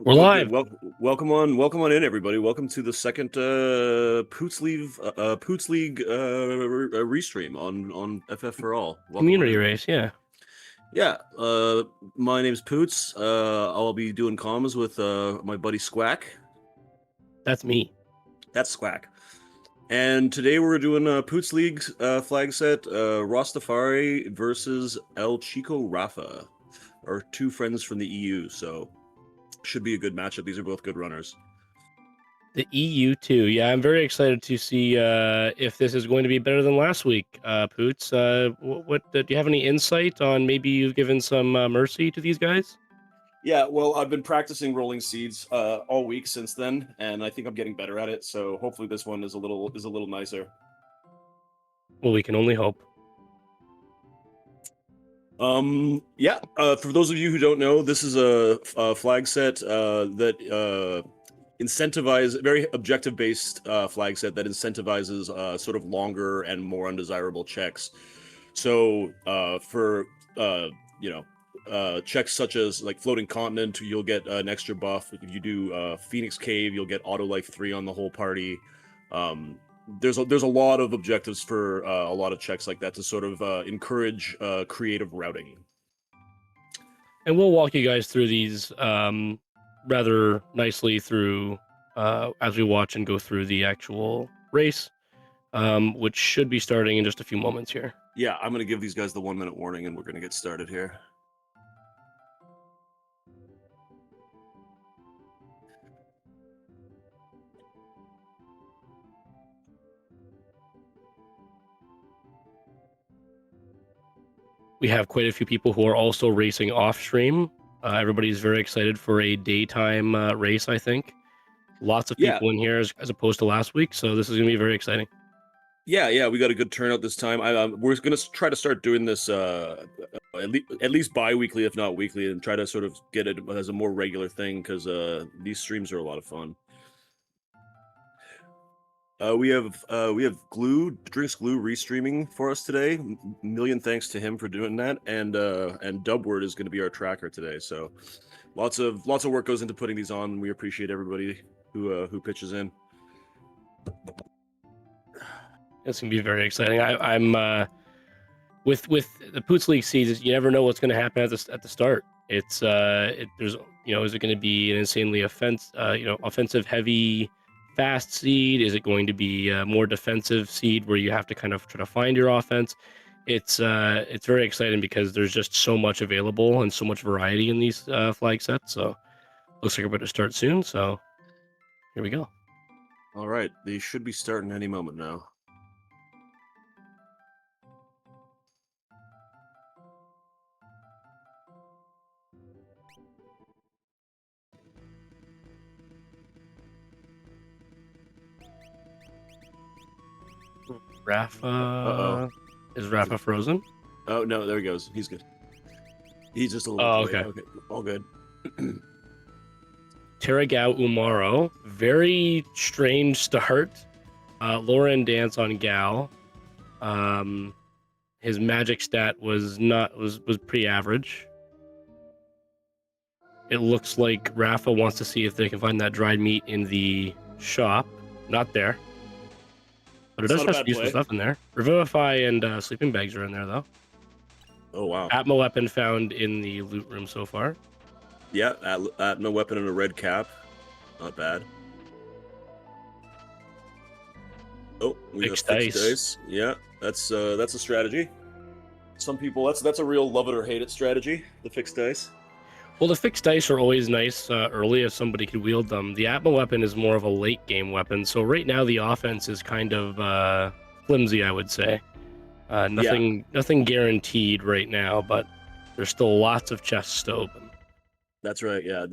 We're Good, good. live. Welcome on in, everybody. Welcome to the second Poots League restream on FF for All. Welcome on Community in. race, yeah. Yeah, my name's Poots. I'll be doing comms with my buddy Squack. That's me. That's Squack. And today we're doing Poots League flag set Rastafari versus El Chico Rafa, our two friends from the EU. So should be a good matchup. These are both good runners. The EU too. Yeah, I'm very excited to see if this is going to be better than last week. Poots, what do you have any insight on? Maybe you've given some mercy to these guys. Yeah, well, I've been practicing rolling seeds all week since then, and I think I'm getting better at it. So hopefully this one is a little nicer. Well, we can only hope. Yeah. For those of you who don't know, this is a flag set that incentivize very objective-based flag set that incentivizes sort of longer and more undesirable checks. So for checks such as like floating continent, you'll get an extra buff. If you do Phoenix Cave, you'll get auto life 3 on the whole party. There's a lot of objectives for a lot of checks like that to sort of encourage creative routing. And we'll walk you guys through these rather nicely through as we watch and go through the actual race, which should be starting in just a few moments here. Yeah, I'm gonna give these guys the 1-minute warning, and we're gonna get started here. We have quite a few people who are also racing off stream. Everybody's very excited for a daytime race, I think. Lots of people in here as opposed to last week, so this is going to be very exciting. Yeah, we got a good turnout this time. We're going to try to start doing this at least bi-weekly, if not weekly, and try to sort of get it as a more regular thing, because these streams are a lot of fun. We have Drinks Glue restreaming for us today. Million thanks to him for doing that, and Dubword is going to be our tracker today. So lots of work goes into putting these on. We appreciate everybody who pitches in. It's going to be very exciting. I'm with the Poots League seeds. You never know what's going to happen at the start. It's there's is it going to be an insanely offensive heavy fast seed? Is it going to be a more defensive seed where you have to kind of try to find your offense? It's very exciting because there's just so much available and so much variety in these flag sets. So looks like we're about to start soon. So here we go. All right, they should be starting any moment now. Rafa. Is Rafa frozen? Oh no, there he goes. He's good. He's just a little. Oh, okay. Okay, all good. Terragao Umaro. Very strange start. Lauren dance on Gao. His magic stat was pretty average. It looks like Rafa wants to see if they can find that dried meat in the shop. Not there. But it does have some useful stuff in there. Revivify and sleeping bags are in there, though. Oh, wow. Atma weapon found in the loot room so far. Yeah, Atma weapon and a red cap. Not bad. Oh, we got fixed dice. Yeah, that's a strategy. Some people, that's a real love it or hate it strategy, the fixed dice. Well, the fixed dice are always nice early if somebody could wield them. The Atma weapon is more of a late game weapon, so right now the offense is kind of flimsy, I would say. Nothing guaranteed right now, but there's still lots of chests to open. That's right. Yeah,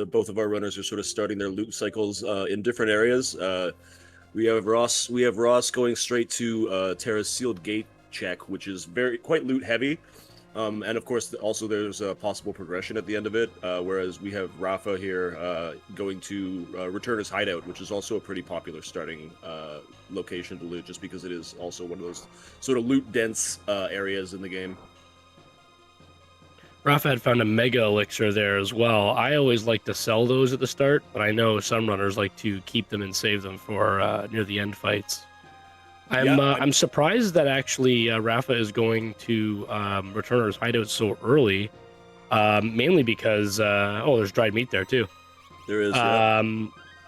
both of our runners are sort of starting their loot cycles in different areas. We have Ross going straight to Terra's sealed gate check, which is quite loot heavy. And of course, also there's a possible progression at the end of it, whereas we have Rafa here going to return his hideout, which is also a pretty popular starting location to loot, just because it is also one of those sort of loot-dense areas in the game. Rafa had found a mega elixir there as well. I always like to sell those at the start, but I know some runners like to keep them and save them for near the end fights. Yeah, I'm surprised that actually Rafa is going to Returner's hideout so early, mainly because there's dried meat there too. there is. Yeah.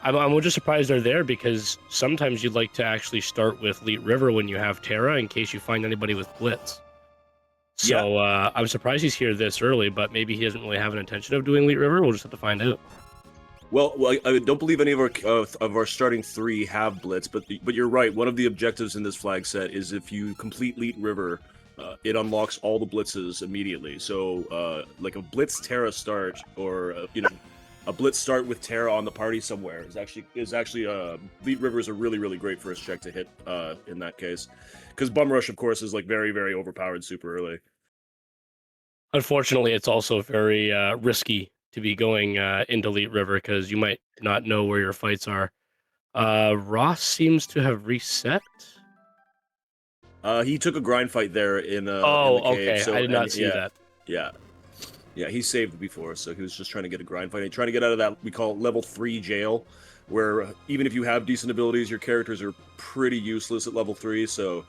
I'm just surprised they're there because sometimes you'd like to actually start with Leet River when you have Terra in case you find anybody with Blitz. So I'm surprised he's here this early, but maybe he doesn't really have an intention of doing Leet River. We'll just have to find out. Well, I don't believe any of our starting 3 have Blitz, but you're right. One of the objectives in this flag set is if you complete Leet River, it unlocks all the blitzes immediately. So, like a Blitz Terra start, or a Blitz start with Terra on the party somewhere is actually Leet River is a really great first check to hit in that case, because Bum Rush, of course, is like very overpowered super early. Unfortunately, it's also very risky to be going into Leet River because you might not know where your fights are. Ross seems to have reset. He took a grind fight there in the cave. Okay. So, I did not see that. Yeah, he saved before, so he was just trying to get a grind fight. Trying to get out of that, we call it level 3 jail, where even if you have decent abilities, your characters are pretty useless at level 3, so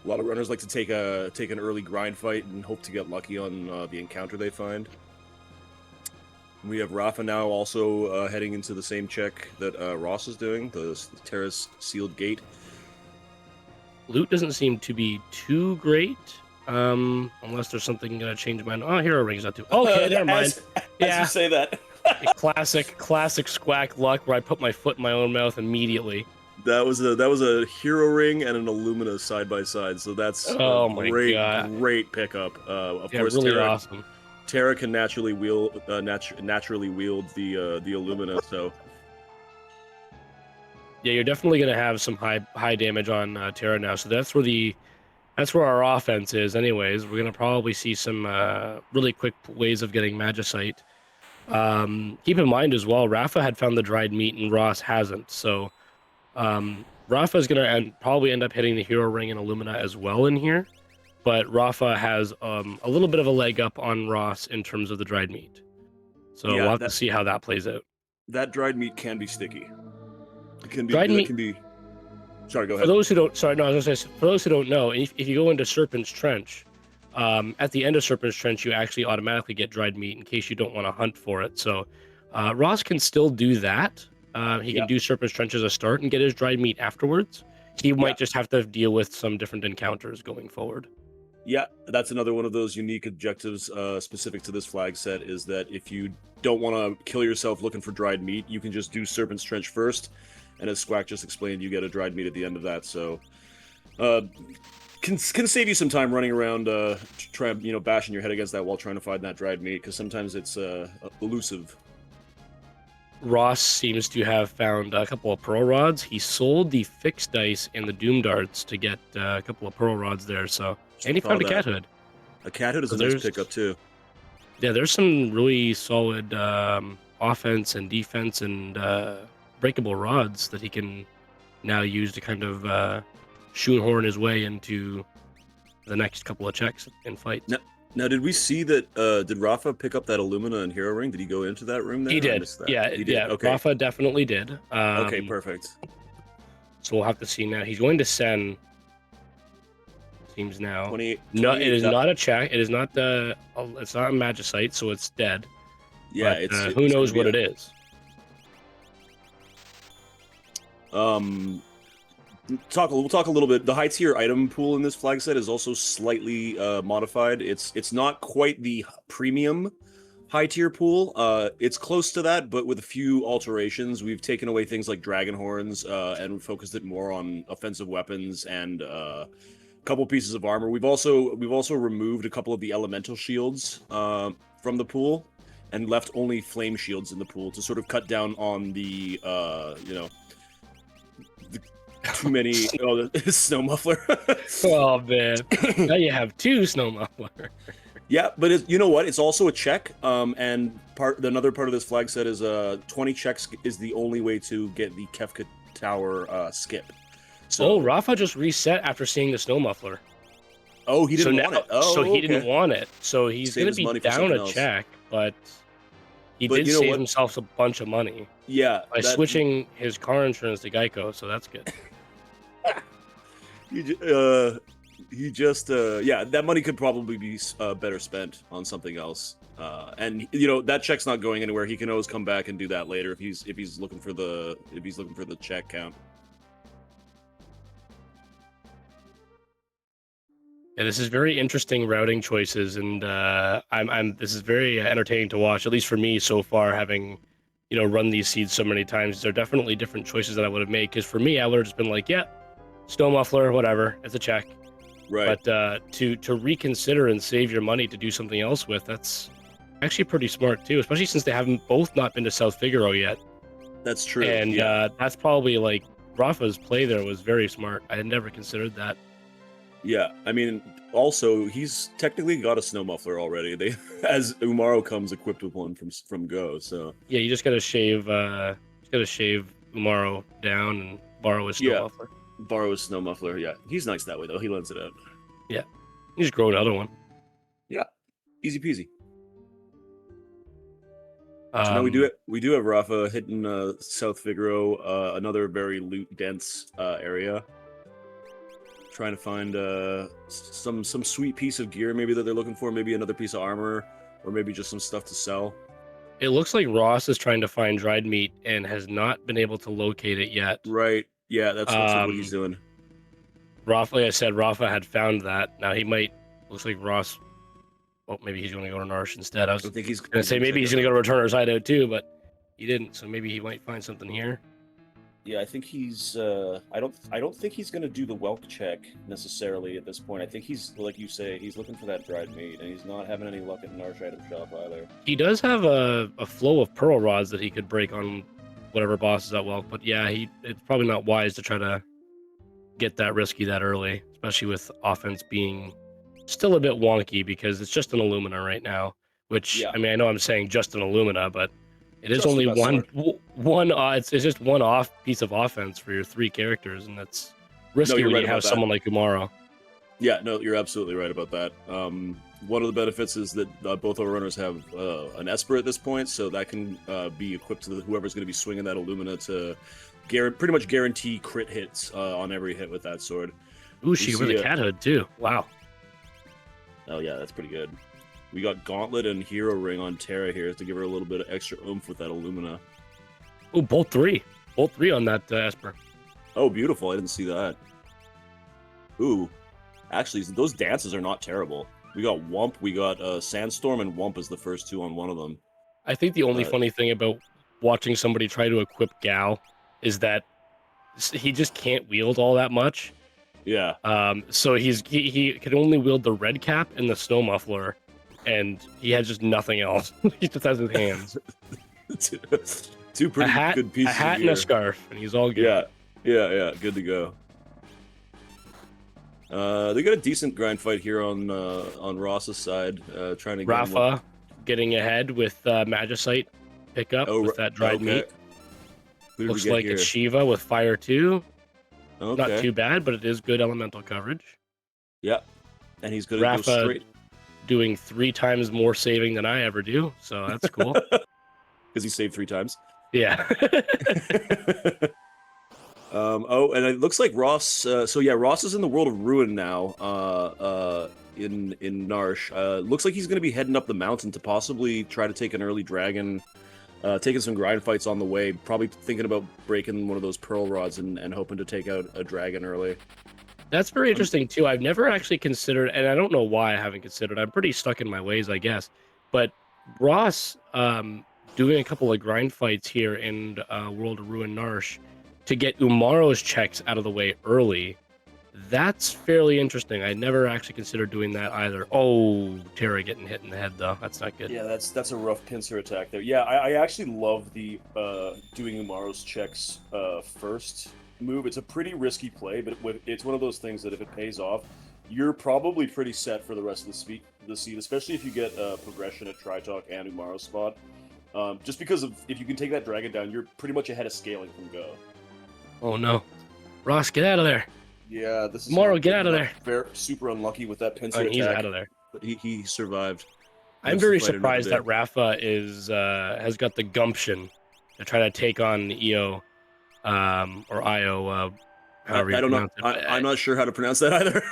a lot of runners like to take an early grind fight and hope to get lucky on the encounter they find. We have Rafa now also heading into the same check that Ross is doing, the Terrace Sealed Gate. Loot doesn't seem to be too great, unless there's something gonna change mine. Oh, Hero Ring's not too. Okay, never mind. As you say that. classic Squack luck where I put my foot in my own mouth immediately. That was a Hero Ring and an Illumina side by side, so that's great pickup. Of course, really awesome. Terra can naturally wield the Illumina, so yeah, you're definitely gonna have some high damage on Terra now. So that's where our offense is. Anyways, we're gonna probably see some really quick ways of getting Magicite. Keep in mind as well, Rafa had found the dried meat and Ross hasn't. So Rafa is gonna probably end up hitting the Hero Ring and Illumina as well in here. But Rafa has a little bit of a leg up on Ross in terms of the dried meat. So we'll have to see how that plays out. That dried meat can be sticky. It can be. Sorry, go ahead. For those who don't know, if you go into Serpent's Trench, at the end of Serpent's Trench, you actually automatically get dried meat in case you don't want to hunt for it. So Ross can still do that. He can do Serpent's Trench as a start and get his dried meat afterwards. He might just have to deal with some different encounters going forward. Yeah, that's another one of those unique objectives specific to this flag set, is that if you don't want to kill yourself looking for dried meat, you can just do Serpent's Trench first, and as Squack just explained, you get a dried meat at the end of that, so can save you some time running around bashing your head against that wall trying to find that dried meat, because sometimes it's elusive. Ross seems to have found a couple of Pearl Rods. He sold the Fixed Dice and the Doom Darts to get a couple of Pearl Rods there, so... And he found a Cat Hood. A Cat Hood is a nice pickup, too. Yeah, there's some really solid offense and defense and breakable rods that he can now use to kind of shoehorn his way into the next couple of checks in fights. Now, did we see that, did Rafa pick up that Illumina and Hero Ring? Did he go into that room there? He did. Yeah, he did. Yeah, okay. Rafa definitely did. Okay, perfect. So we'll have to see now. He's going to send... Seems now. 28, no, it is not a check. It is not the. It's not a Magicite, so it's dead. Yeah, but, who knows what it is? We'll talk a little bit. The high tier item pool in this flag set is also slightly modified. It's not quite the premium high tier pool. It's close to that, but with a few alterations. We've taken away things like dragon horns and focused it more on offensive weapons and couple pieces of armor. We've also removed a couple of the elemental shields from the pool and left only flame shields in the pool to sort of cut down on the too many snow muffler. Oh man, now you have 2 snow muffler. Yeah, but you know what? It's also a check. And another part of this flag set is 20 checks is the only way to get the Kefka Tower skip. So, Rafa just reset after seeing the snow muffler. Oh, he So didn't now, want it. so Oh, he didn't okay. want it. So he's Save gonna his be money for down something a else. check, but he But did you know save what? himself a bunch of money Yeah, by that switching his car insurance to Geico. So that's good. he he just yeah, that money could probably be better spent on something else. And you know that check's not going anywhere. He can always come back and do that later if he's looking for the check count. Yeah, this is very interesting routing choices, and I'm this is very entertaining to watch, at least for me so far, having run these seeds so many times. They're definitely different choices that I would have made. Because for me, I would have just been like, yeah, snow muffler, whatever, it's a check. Right. But to reconsider and save your money to do something else with, that's actually pretty smart too, especially since they haven't both not been to South Figaro yet. That's true. And Yeah. that's probably like Rafa's play there was very smart. I had never considered that. Yeah. I mean, also he's technically got a snow muffler already. They as Umaro comes equipped with one from Go. So Yeah, you just gotta shave Umaro down and borrow his snow yeah, muffler. borrow his snow muffler. Yeah, he's nice that way though. He lends it out. Yeah, you just grow another one. Yeah, easy peasy. So now Um, we do have Rafa hitting South Figaro, another very loot dense area. Trying to find some sweet piece of gear maybe that they're looking for, maybe another piece of armor, or maybe just some stuff to sell. it looks like Ross is trying to find dried meat and has not been able to locate it yet. Right. Yeah, that looks like what he's doing. Rafa, like I said, Rafa had found that. Now he might. Looks like Ross. Well, maybe he's going to go to Narsh instead. I was I think he's gonna say maybe he's going to go to Returner's Hideout too, but he didn't. So maybe he might find something here. Yeah, I think he's. I don't think he's gonna do the Welk check necessarily at this point. I think he's like you say, he's looking for that dried meat, and he's not having any luck at Narsh item shop either. He does have a flow of pearl rods that he could break on whatever boss is at Welk, but yeah, it's probably not wise to try to get that risky that early, especially with offense being still a bit wonky because it's just an Illumina right now. Which Yeah, I mean, I know I'm saying just an Illumina, but it is just the only best sword. one. It's just one off piece of offense for your three characters, and that's No, risky you're when right you have about that. someone like Umaro. Yeah, no, you're absolutely right about that. One of the benefits is that both our runners have an Esper at this point, so that can be equipped to whoever's going to be swinging that Illumina to pretty much guarantee crit hits on every hit with that sword. Ooh, she with a cat hood too. Wow. Oh yeah, that's pretty good. We got Gauntlet and Hero Ring on Terra here to give her a little bit of extra oomph with that Illumina. Oh, both three on that Esper. Oh, beautiful! I didn't see that. Ooh, actually, those dances are not terrible. We got Wump, we got Sandstorm, and Wump is the first two on one of them. I think the only funny thing about watching somebody try to equip Gal is that he just can't wield all that much. Yeah. So he can only wield the red cap and the snow muffler, and he has just nothing else. He just has his hands. Two pretty good pieces a hat of gear. and a scarf, and he's all good. Yeah, good to go. They got a decent grind fight here on Ross's side, trying to get Rafa getting ahead with Magicite pickup with that dried meat. Looks like it's Shiva with Fire 2. Okay. Not too bad, but it is good elemental coverage. Yeah, and he's gonna Rafa go straight. Doing 3 times more saving than I ever do, so that's cool. Because he saved 3 times. Yeah. Oh, and it looks like Ross. So yeah, Ross is in the World of Ruin now. In Narsh. Looks like he's going to be heading up the mountain to possibly try to take an early dragon. Taking some grind fights on the way. Probably thinking about breaking one of those pearl rods and hoping to take out a dragon early. That's very interesting too. I've never actually considered, and I don't know why I haven't considered. I'm pretty stuck in my ways, I guess. But Ross doing a couple of grind fights here in World of Ruin Narsh to get Umaro's checks out of the way early. That's fairly interesting. I never actually considered doing that either. Oh, Terra getting hit in the head though. That's not good. Yeah, that's a rough pincer attack there. Yeah, I actually love the doing Umaro's checks first move. It's a pretty risky play, but it's one of those things that if it pays off, you're probably pretty set for the rest of the seed, especially if you get progression at Tritalk and Umaro's spot. Just because if you can take that dragon down, you're pretty much ahead of scaling from Go. Oh no. Ross, get out of there. Yeah, this is Tomorrow, him get getting out of there. very super unlucky with that pincer And he's attack, out of there. but he survived. I'm Lives to very fight another surprised day. that Rafa has got the gumption to try to take on EO, or IO, however I you don't know. pronounce it. I'm not sure how to pronounce that either.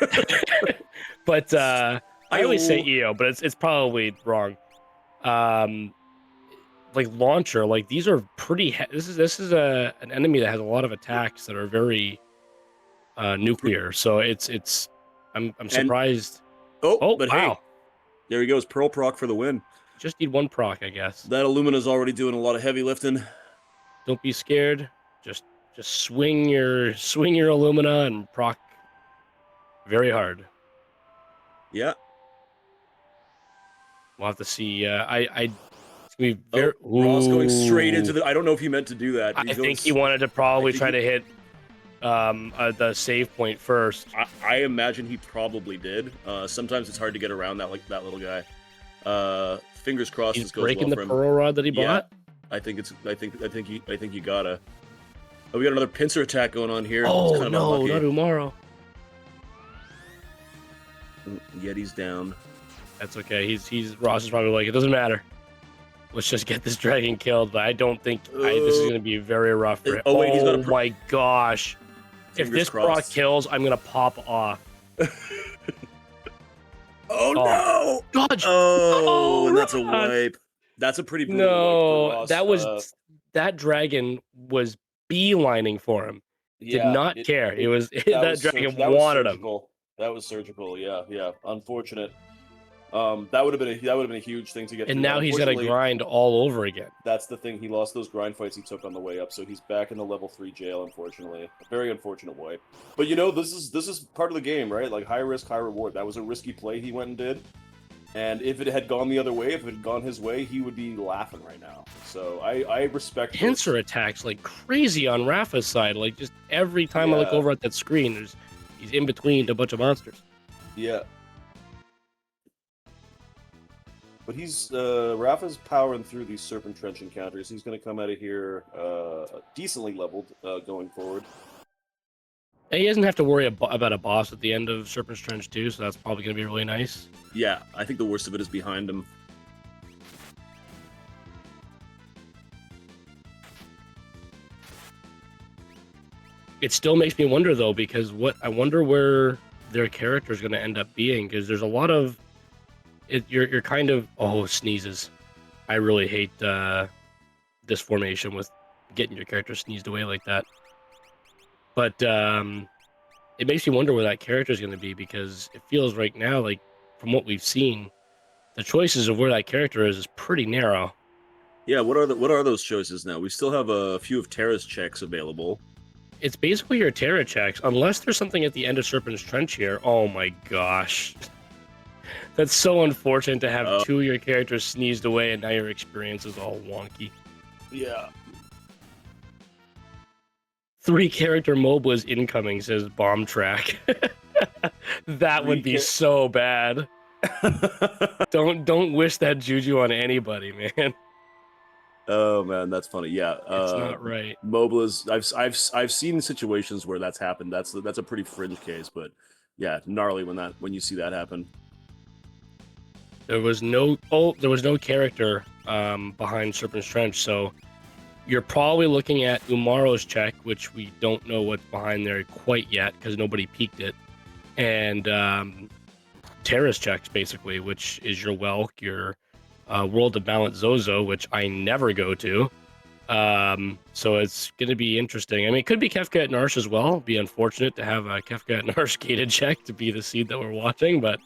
But I always say Io. EO, but it's probably wrong. Um, like launcher, like these are pretty. This is an enemy that has a lot of attacks that are very nuclear. So I'm And surprised. oh, Oh but hey, wow, there he goes. Pearl proc for the win. just need one proc, I guess. That Illumina's already doing a lot of heavy lifting. Don't be scared. Just swing your Illumina and proc very hard. Yeah. We'll have to see. It's gonna be Oh, very. Ross going straight into Ooh. the. I don't know if he meant to do that. But I he's going. think he wanted to probably think try he- to hit the save point first. I imagine he probably did. Sometimes it's hard to get around that little guy. Fingers crossed He's this goes breaking well the for him. pearl rod that he Yeah. bought. I think you gotta. Oh, we got another pincer attack going on here. Oh It's kind of no, unlucky. not tomorrow. Yeti's down. That's okay. He's Ross is probably like, it doesn't matter. Let's just get this dragon killed. But I don't think this is gonna be very rough for him. Oh, wait, he's got a my gosh! If Fingers this crossed. proc kills, I'm gonna pop off. Oh no! Dodge! Oh, and that's a Ross! wipe. That's a pretty brutal wipe No, for Ross. that was that dragon was beelining for him. Did not care. It was that dragon wanted him. surgical. That was surgical. Yeah. Unfortunate. That would have been a huge thing to get. And through. now he's got to Unfortunately, grind all over again. That's the thing. He lost those grind fights he took on the way up, so he's back in the level 3 jail. Unfortunately, a very unfortunate wipe. But this is part of the game, right? Like high risk, high reward. That was a risky play he went and did. And if it had gone the other way, if it had gone his way, he would be laughing right now. So I respect Pincer attacks like crazy on Rafa's side. Like just every time I look over at that screen, he's in between a bunch of monsters. Yeah. But he's Rafa's powering through these Serpent Trench encounters. He's going to come out of here decently leveled going forward. And he doesn't have to worry about a boss at the end of Serpent's Trench too, so that's probably going to be really nice. Yeah, I think the worst of it is behind him. It still makes me wonder though, because I wonder where their character is going to end up being, because there's a lot of you're kind of sneezes. I really hate this formation with getting your character sneezed away like that. But it makes me wonder where that character is going to be, because it feels right now, like from what we've seen, the choices of where that character is pretty narrow. Yeah, what are those choices now? We still have a few of Terra's checks available. It's basically your Terra checks, unless there's something at the end of Serpent's Trench here. Oh my gosh. That's so unfortunate to have two of your characters sneezed away and now your experience is all wonky. Yeah. 3 character MOBA is incoming, says Bomb Track. That would be so bad. Don't wish that juju on anybody, man. Oh man, that's funny. Yeah, it's not right. MOBAs. I've seen situations where that's happened. That's a pretty fringe case, but yeah, gnarly when you see that happen. There was no character behind Serpent's Trench, so you're probably looking at Umaro's check, which we don't know what's behind there quite yet because nobody peeked it, and Terra's checks basically, which is your Welk, your World of Balance Zozo, which I never go to. So it's going to be interesting. I mean, it could be Kefka at Narsh as well. It'd be unfortunate to have a Kefka at Narsh gated check to be the seed that we're watching, but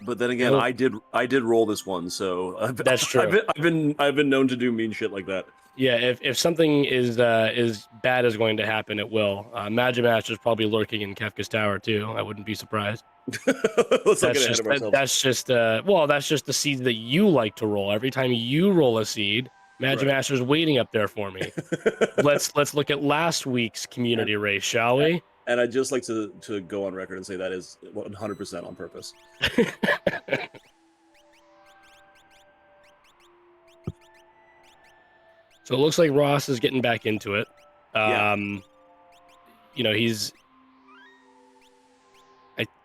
then again, I did roll this one, so that's true. I've been known to do mean shit like that. Yeah, if something is bad is going to happen, it will. Magimaster's probably lurking in Kefka's tower too. I wouldn't be surprised. Let's not get ahead of ourselves. That's just the seed that you like to roll. Every time you roll a seed, Magimaster's waiting up there for me. Let's look at last week's community race, shall we? And I'd just like to go on record and say that is 100% on purpose. So it looks like Ross is getting back into it. Yeah. He's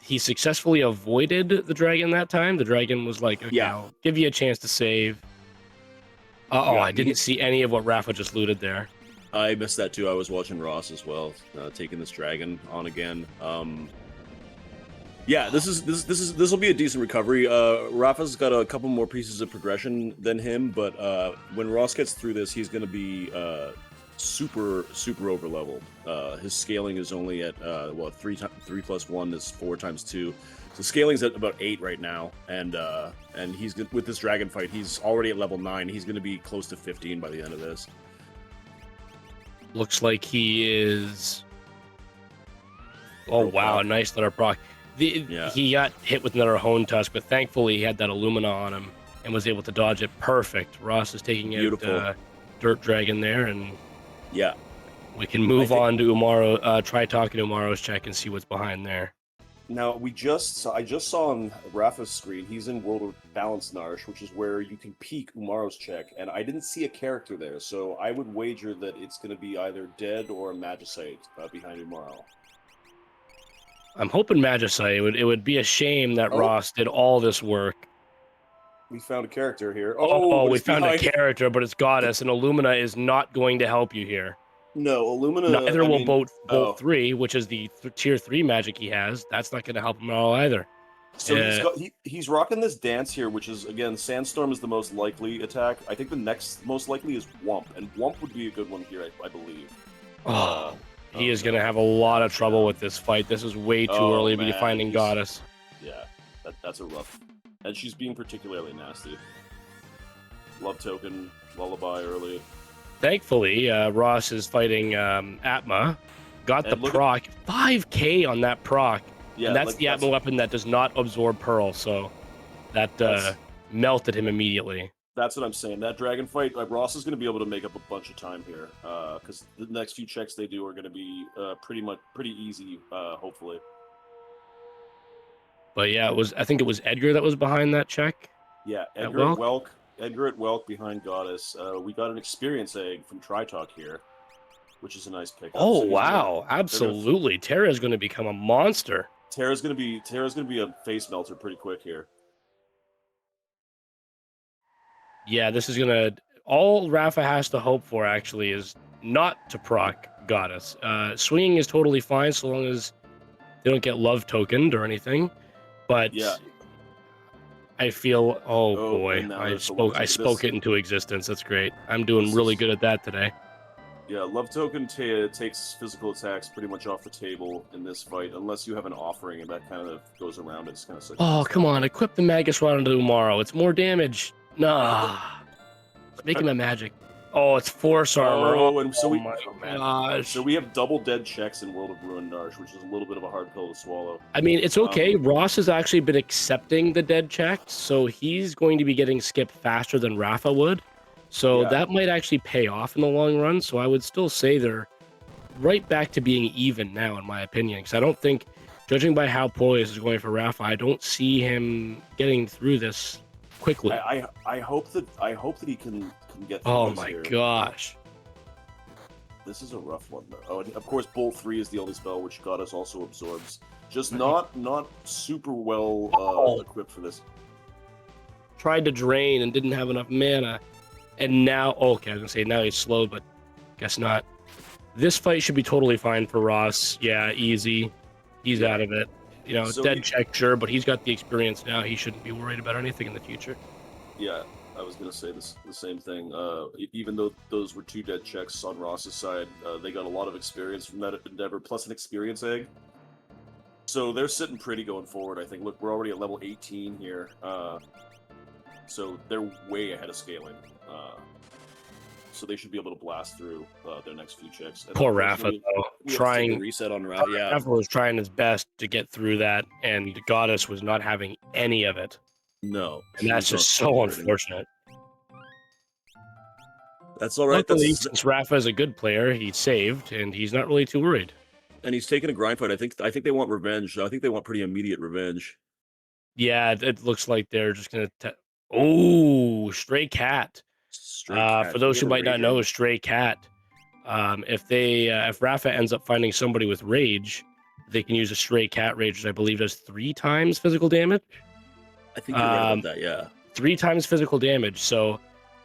he successfully avoided the dragon that time. The dragon was like, okay, Yeah. I'll give you a chance to save. Yeah, I didn't see any of what Rafa just looted there. I missed that too. I was watching Ross as well, taking this dragon on again. Yeah, this will be a decent recovery. Rafa's got a couple more pieces of progression than him, but when Ross gets through this, he's going to be super over leveled. His scaling is only at 3 plus 1 is 4 times 2, so scaling's at about 8 right now, and he's with this dragon fight, he's already at level 9. He's going to be close to 15 by the end of this. Looks like he is. Oh wow, nice letter proc. He got hit with another Hone Tusk, but thankfully he had that Illumina on him and was able to dodge it. Perfect. Ross is taking out Dirt Dragon there, and yeah, we can move on to Umaro. Try talking to Umaro's check and see what's behind there. Now I just saw on Rafa's screen, he's in World of Balance Narsh, which is where you can peek Umaro's check, and I didn't see a character there, so I would wager that it's going to be either Dead or Magicite behind Umaro. I'm hoping Magicite. It would be a shame that Ross did all this work. We found a character here. We found a character, but it's Goddess, and Illumina is not going to help you here. No, Illumina. Neither will Bolt 3, which is the tier 3 magic he has. That's not going to help him at all either. So he's rocking this dance here, which is, again, Sandstorm is the most likely attack. I think the next most likely is Whump, and Whump would be a good one here, I believe. He is going to have a lot of trouble with this fight. This is way too early to be finding Goddess. Yeah, that's a rough. And she's being particularly nasty. Love Token, Lullaby early. Thankfully, Ross is fighting Atma. Got the proc. 5k on that proc. Yeah, and that's the Atma weapon that does not absorb Pearl, so that melted him immediately. That's what I'm saying. That dragon fight, Ross is going to be able to make up a bunch of time here, because the next few checks they do are going to be pretty easy, hopefully. But yeah, I think it was Edgar that was behind that check. Yeah, Edgar at Welk behind Goddess. We got an experience egg from Tritalk here, which is a nice pickup. Oh wow, absolutely! Terra's going to become a monster. Terra's going to be a face melter pretty quick here. Yeah, this is gonna. All Rafa has to hope for actually is not to proc Goddess. Swinging is totally fine so long as they don't get love tokened or anything. But yeah. I feel. Oh boy, I spoke it into existence. That's great. I'm doing really good at that today. Yeah, love token takes physical attacks pretty much off the table in this fight, unless you have an offering, and that kind of goes around it. It's kind of sucks. Oh come on, equip the Magus Rod onto Umaro. It's more damage. Nah. Let's make him a magic. Oh, it's force armor. So we have double dead checks in World of Ruin Narsh, which is a little bit of a hard pill to swallow. I mean, it's okay. Ross has actually been accepting the dead checks, so he's going to be getting skipped faster than Rafa would. So that might actually pay off in the long run. So I would still say they're right back to being even now, in my opinion, because I don't think, judging by how poorly this is going for Rafa, I don't see him getting through this quickly. I hope that he can get through oh this my here. Gosh, this is a rough one though. Oh, and of course Bolt 3 is the only spell which Goddess also absorbs. Just not super well equipped for this. Tried to drain and didn't have enough mana, and now I was gonna say now he's slowed, but guess not. This fight should be totally fine for Ross. Yeah, easy. He's out of it. You know, so dead check, sure, but he's got the experience now. He shouldn't be worried about anything in the future. Yeah, I was going to say the same thing. Even though those were 2 dead checks on Ross's side, they got a lot of experience from that endeavor, plus an experience egg. So they're sitting pretty going forward, I think. Look, we're already at level 18 here. So they're way ahead of scaling. So they should be able to blast through their next few checks. And poor Rafa, though. Trying reset on Rafa. Yeah, Rafa was trying his best to get through that, and Goddess was not having any of it. No, and that's just so unfortunate. That's all right. Luckily, since Rafa is a good player, he saved, and he's not really too worried. And he's taking a grind fight. I think they want revenge. I think they want pretty immediate revenge. Yeah, it looks like they're just gonna. Oh, Stray Cat. For those who might not know, Stray Cat. If Rafa ends up finding somebody with rage, they can use a stray cat rage, which I believe does 3 times physical damage. I think you're right about that. Yeah. 3 times physical damage. So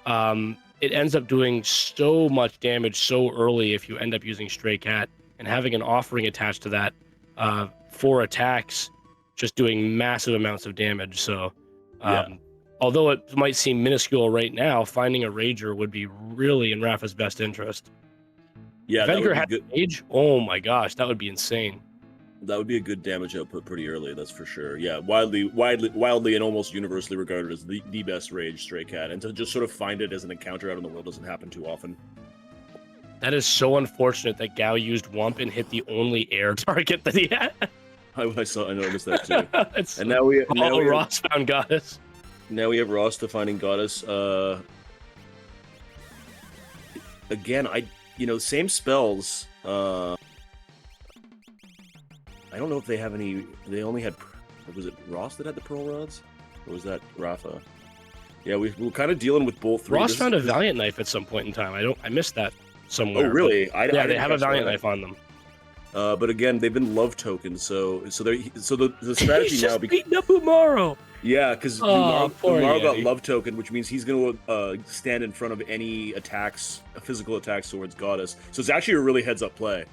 it ends up doing so much damage so early if you end up using stray cat, and having an offering attached to that, 4 attacks, just doing massive amounts of damage. So although it might seem minuscule right now, finding a rager would be really in Rafa's best interest. Yeah, If that Edgar would had be good. rage, oh my gosh, that would be insane. That would be a good damage output pretty early, that's for sure. Yeah, wildly and almost universally regarded as the best rage stray cat, and to just sort of find it as an encounter out in the world doesn't happen too often. That is so unfortunate that Gao used Wump and hit the only air target that he had. I noticed that too. It's, And now we Ross found Goddess. Now we have Ross defining Goddess. Again, same spells. I don't know if they have any. They only had. Was it Ross that had the Pearl Rods, or was that Rafa? Yeah, we're kind of dealing with both. Ross found a Valiant Knife at some point in time. I missed that somewhere. Oh, really? They have a Valiant Knife on them. But again, they've been love tokens, so the strategy He's now just beating up Umaro. Yeah, because Umaro got love token, which means he's going to stand in front of any attacks, physical attacks towards Goddess. So it's actually a really heads-up play.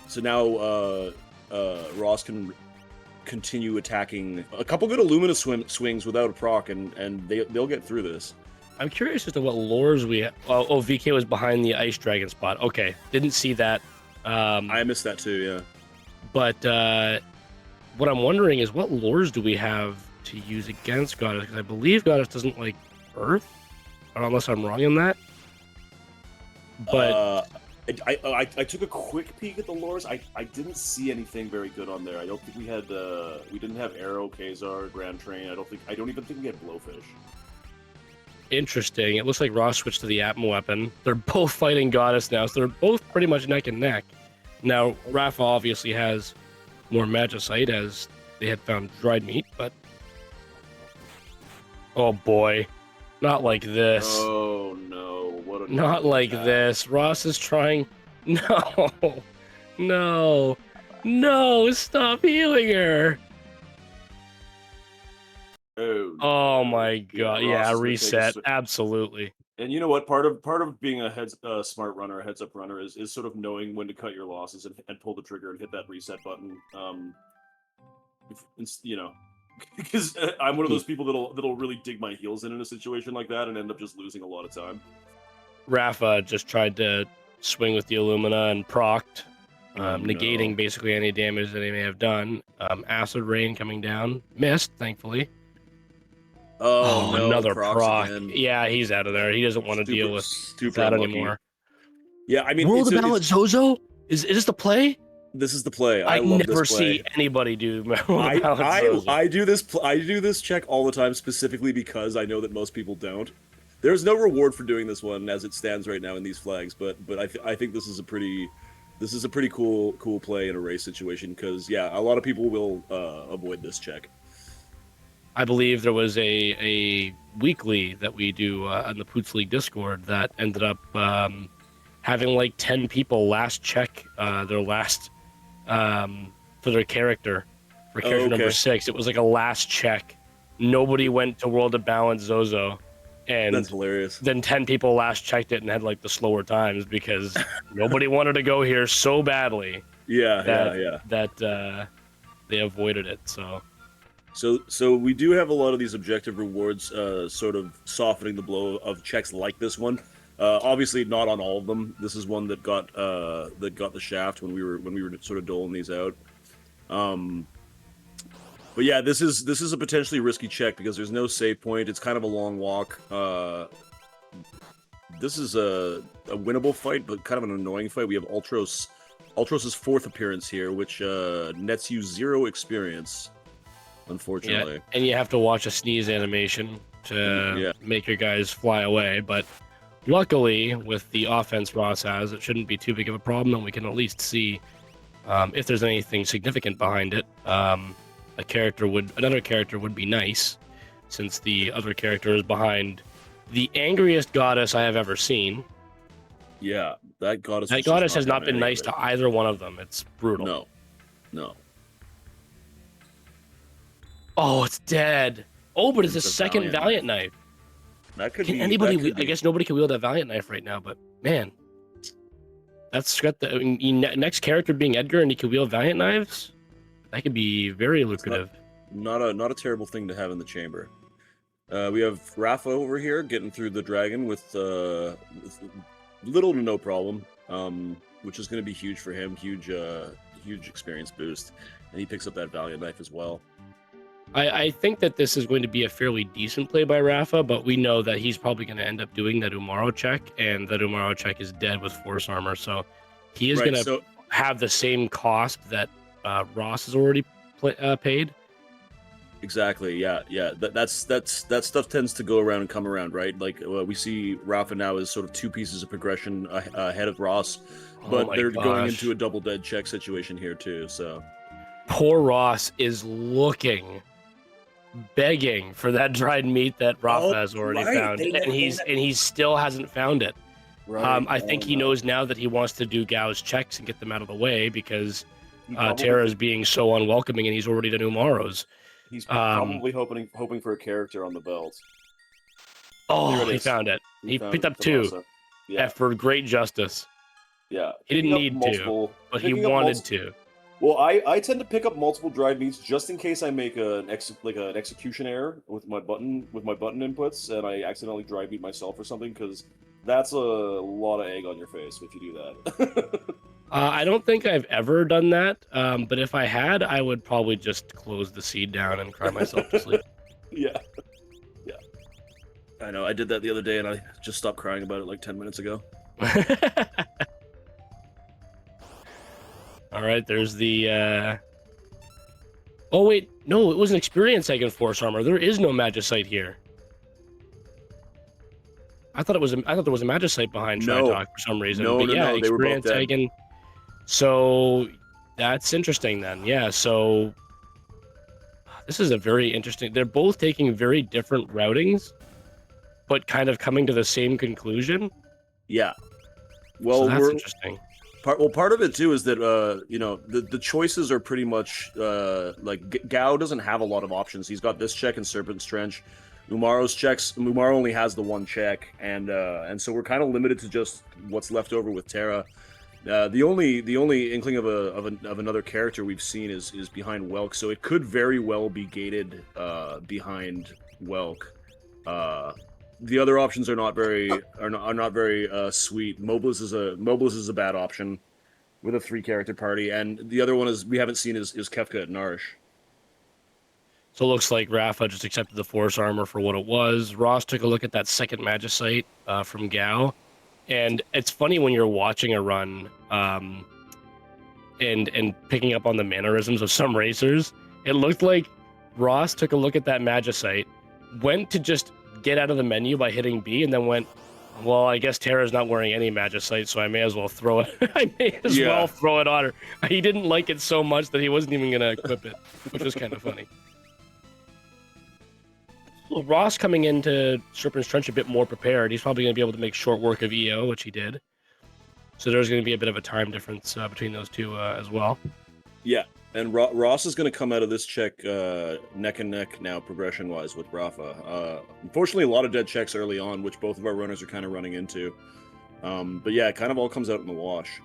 So now Ross can continue attacking a couple good Illumina swings without a proc, and they'll get through this. I'm curious as to what lures we have. Oh, VK was behind the Ice Dragon spot. Okay, didn't see that. I missed that too, yeah. But what I'm wondering is what lures do we have to use against Goddess? Because I believe Goddess doesn't like Earth, unless I'm wrong in that. But I took a quick peek at the lures. I didn't see anything very good on there. I don't think we had we didn't have Arrow, Kazar, Grand Train. I don't even think we had Blowfish. Interesting. It looks like Ross switched to the Atma weapon. They're both fighting Goddess now, so they're both pretty much neck and neck. Now, Rafa obviously has more Magicite, as they had found dried meat, but... Oh boy. Not like this. Oh no. What a Not like this. Ross is trying... No. No. No, stop healing her. Oh my god! Yeah, reset. Absolutely. And you know what? Part of being a smart runner, a heads up runner, is sort of knowing when to cut your losses and pull the trigger and hit that reset button. Because I'm one of those people that'll really dig my heels in a situation like that and end up just losing a lot of time. Rafa just tried to swing with the Illumina and procced, negating basically any damage that he may have done. Acid Rain coming down, missed, thankfully. Oh no, another proc. Again. Yeah, he's out of there. He doesn't want to deal with that anymore. Yeah, I mean, World of Balance Zozo? Is this the play? This is the play. I love never this play. see anybody do World of Balance Zozo. I do this check all the time specifically because I know that most people don't. There's no reward for doing this one as it stands right now in these flags, but I think this is a pretty cool play in a race situation because a lot of people will avoid this check. I believe there was a weekly that we do on the Poots League Discord that ended up having like 10 people last check their last for their character, for character number 6. It was like a last check. Nobody went to World of Balance Zozo. And that's hilarious. Then 10 people last checked it and had like the slower times because nobody wanted to go here so badly. That they avoided it. So we do have a lot of these objective rewards, sort of softening the blow of checks like this one. Obviously, not on all of them. This is one that got the shaft when we were sort of doling these out. But yeah, this is a potentially risky check because there's no save point. It's kind of a long walk. This is a winnable fight, but kind of an annoying fight. We have Ultros' 4th appearance here, which nets you 0 experience. Unfortunately. Yeah, and you have to watch a sneeze animation to make your guys fly away. But luckily, with the offense Ross has, it shouldn't be too big of a problem, and we can at least see if there's anything significant behind it. Another character would be nice, since the other character is behind the angriest goddess I have ever seen. Yeah, that goddess. That goddess has not been nice to either one of them. It's brutal. No. No. Oh, it's dead. Oh, but it's a It's a second Valiant knife. That could Can be. anybody? That could I be. guess nobody can wield that Valiant knife right now. But man, that's got the next character being Edgar, and he can wield Valiant knives. That could be very It's not lucrative. not a terrible thing to have in the chamber. We have Rafa over here getting through the dragon with little to no problem, which is going to be huge for him. Huge experience boost, and he picks up that Valiant knife as well. I think that this is going to be a fairly decent play by Rafa, but we know that he's probably going to end up doing that Umaro check, and that Umaro check is dead with Force Armor, so he is Right. going to So have the same cost that Ross has already paid. exactly. Yeah. Yeah. That stuff tends to go around and come around, right? Like we see Rafa now as sort of two pieces of progression ahead of Ross, but Oh my they're going gosh. into a double dead check situation here too. So Poor Ross is begging for that dried meat that Rafa has already found, and he still hasn't found it. right. I think he knows now that he wants to do Gao's checks and get them out of the way because He probably Terra's being so unwelcoming, and he's already done Umaro's. He's Um, probably hoping for a character on the belt. Oh, There it he is. found it. He found picked up two Tomasa. Yeah, for great justice. yeah. He didn't Picking up need to, but he picking up wanted to. Well, I tend to pick up multiple dried meats just in case I make an execution error with my button inputs and I accidentally dry meat myself or something, because that's a lot of egg on your face if you do that. I don't think I've ever done that, but if I had, I would probably just close the seed down and cry myself to sleep. Yeah, yeah. I know. I did that the other day and I just stopped crying about it like 10 minutes ago. All right, there's the. Oh wait, no, it was an experience egg in Force Armor. There is no Magicite here. I thought there was a Magicite behind No. Tritalk for some reason. No, but no, yeah, no, they were both experience dead. egg and so that's interesting then. Yeah, so this is a very interesting. They're both taking very different routings, but kind of coming to the same conclusion. Yeah. So Well, that's interesting. part of it too is that the choices are pretty much like Gao doesn't have a lot of options. He's got this check and Serpent's Trench. Umaro's checks. Umaro only has the one check, and so we're kind of limited to just what's left over with Terra. The only inkling of another character we've seen is behind Welk, so it could very well be gated behind Welk. The other options are not very sweet. Mobliz is a bad option with a 3-character party, and the other one we haven't seen is Kefka at Narsh. So it looks like Rafa just accepted the Force Armor for what it was. Ross took a look at that second Magicite from Gao. And it's funny when you're watching a run and picking up on the mannerisms of some racers. It looked like Ross took a look at that Magicite, went to just get out of the menu by hitting B, and then went, well, I guess Terra's not wearing any Magicite, so I may as well throw it. Well throw it on her. He didn't like it so much that he wasn't even going to equip it, which was kind of funny. Well, Ross coming into Serpent's Trench a bit more prepared. He's probably going to be able to make short work of EO, which he did. So there's going to be a bit of a time difference between those two as well. Yeah, and Ross is going to come out of this check neck and neck now, progression-wise, with Rafa. Unfortunately, a lot of dead checks early on, which both of our runners are kind of running into. But yeah, it kind of all comes out in the wash.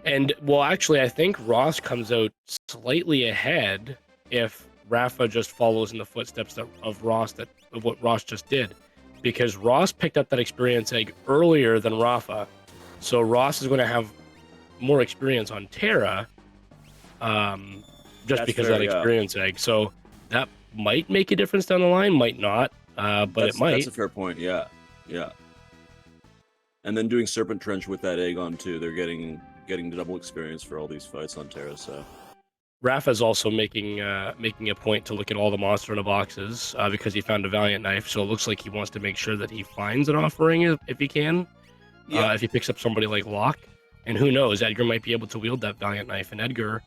And, well, actually, I think Ross comes out slightly ahead if Rafa just follows in the footsteps of what Ross just did, because Ross picked up that experience egg earlier than Rafa, so Ross is going to have more experience on Terra, just because of that experience egg. So that might make a difference down the line, might not, but it might. That's a fair point. Yeah. And then doing Serpent Trench with that egg on too, they're getting the double experience for all these fights on Terra. So. Rafa's also making a point to look at all the monster in the boxes because he found a Valiant knife. So it looks like he wants to make sure that he finds an offering if he can. Yeah. If he picks up somebody like Locke, and who knows, Edgar might be able to wield that Valiant knife, and Edgar,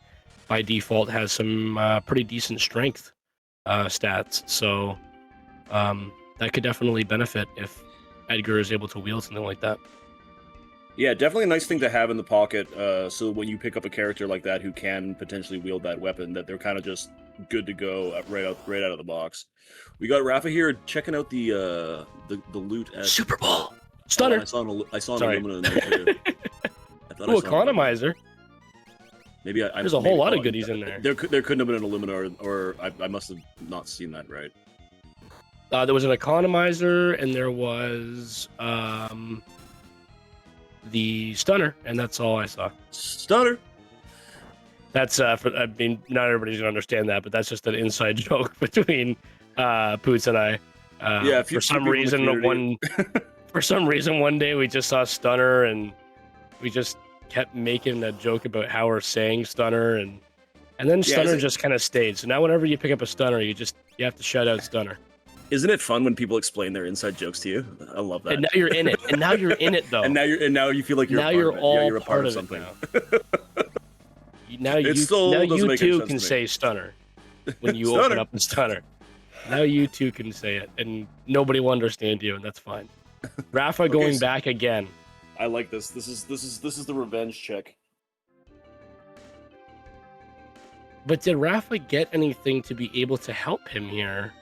by default, has some pretty decent strength stats. So that could definitely benefit if Edgar is able to wield something like that. Yeah, definitely a nice thing to have in the pocket. So when you pick up a character like that who can potentially wield that weapon, that they're kind of just good to go right out of the box. We got Rafa here checking out the loot at Super Ball. Oh, and Stunner. I saw an Sorry. Illumina in there too. I thought I Ooh, saw an Illumina. economizer. Maybe There's a whole lot of goodies in there. There couldn't have been an Illumina, or I must have not seen that right. There was an economizer, and there was the stunner, and that's all I saw. Stunner. That's for. I mean, not everybody's gonna understand that, but that's just an inside joke between Poots and I. Yeah, for some reason, one day we just saw stunner, and we just kept making a joke about how we're saying stunner, and then stunner just kind of stayed. So now, whenever you pick up a stunner, you have to shout out stunner. Isn't it fun when people explain their inside jokes to you? I love that. And now you're in it. And now you're in it, though. and now you feel like you're a part of something. Now you too can say stunner when you open up the stunner. Now you too can say it, and nobody will understand you, and that's fine. Rafa going back again. I like this. This is the revenge check. But did Rafa get anything to be able to help him here?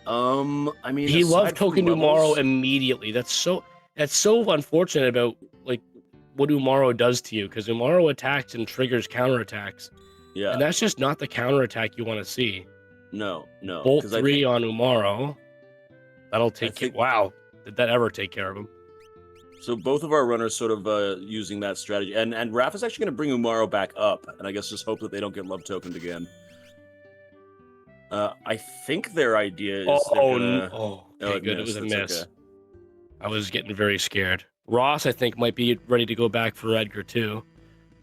I mean, he loved Token Umaro immediately. That's so unfortunate about like what Umaro does to you, because Umaro attacks and triggers counterattacks. Yeah, and that's just not the counterattack you want to see. No. Bolt 3 on Umaro. That'll take. Wow, did that ever take care of him? So both of our runners sort of using that strategy, and Rafa's actually going to bring Umaro back up, and I guess just hope that they don't get love tokened again. I think their idea is okay, good. It was a miss. Okay. I was getting very scared. Ross, I think, might be ready to go back for Edgar too.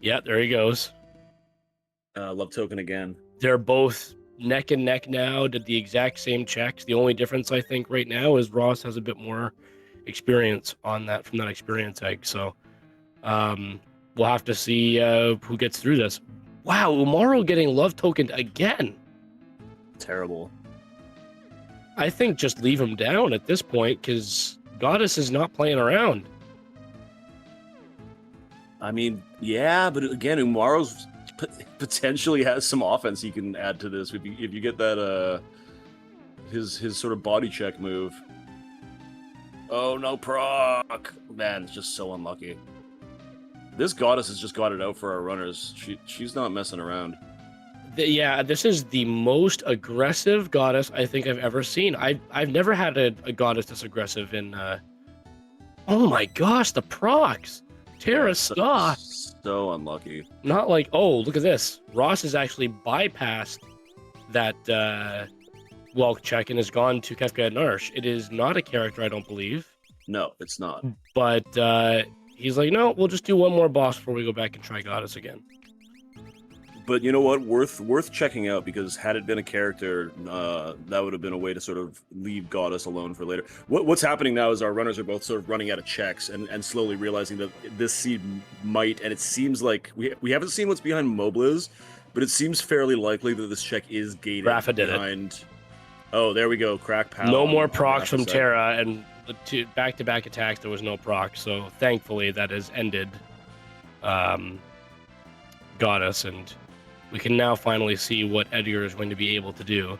Yeah, there he goes. Love token again. They're both neck and neck now. Did the exact same checks. The only difference I think right now is Ross has a bit more experience on that from that experience egg. So we'll have to see who gets through this. Wow, Umaro getting love tokened again. Terrible. I think just leave him down at this point, because Goddess is not playing around. I mean, yeah, but again, Umaro's potentially has some offense he can add to this if you get that his sort of body check move. Oh no, proc! Man, it's just so unlucky. This Goddess has just got it out for our runners. She's not messing around. Yeah, this is the most aggressive Goddess I think I've ever seen. I've never had a Goddess this aggressive in. Oh my gosh, the procs! Terra Star. So unlucky. Not like, oh, look at this. Ross has actually bypassed that Welk check and has gone to Kefka and Narsh. It is not a character, I don't believe. No, it's not. But he's like, no, we'll just do one more boss before we go back and try Goddess again. But you know what? Worth checking out, because had it been a character, that would have been a way to sort of leave Goddess alone for later. What's happening now is our runners are both sort of running out of checks and slowly realizing that this seed might, and it seems like we haven't seen what's behind Mobliz, but it seems fairly likely that this check is gated Rafa did behind. It. Oh, there we go. Crack power. No more procs from Terra, and back-to-back attacks, there was no proc. So thankfully that has ended Goddess, and we can now finally see what Edgar is going to be able to do.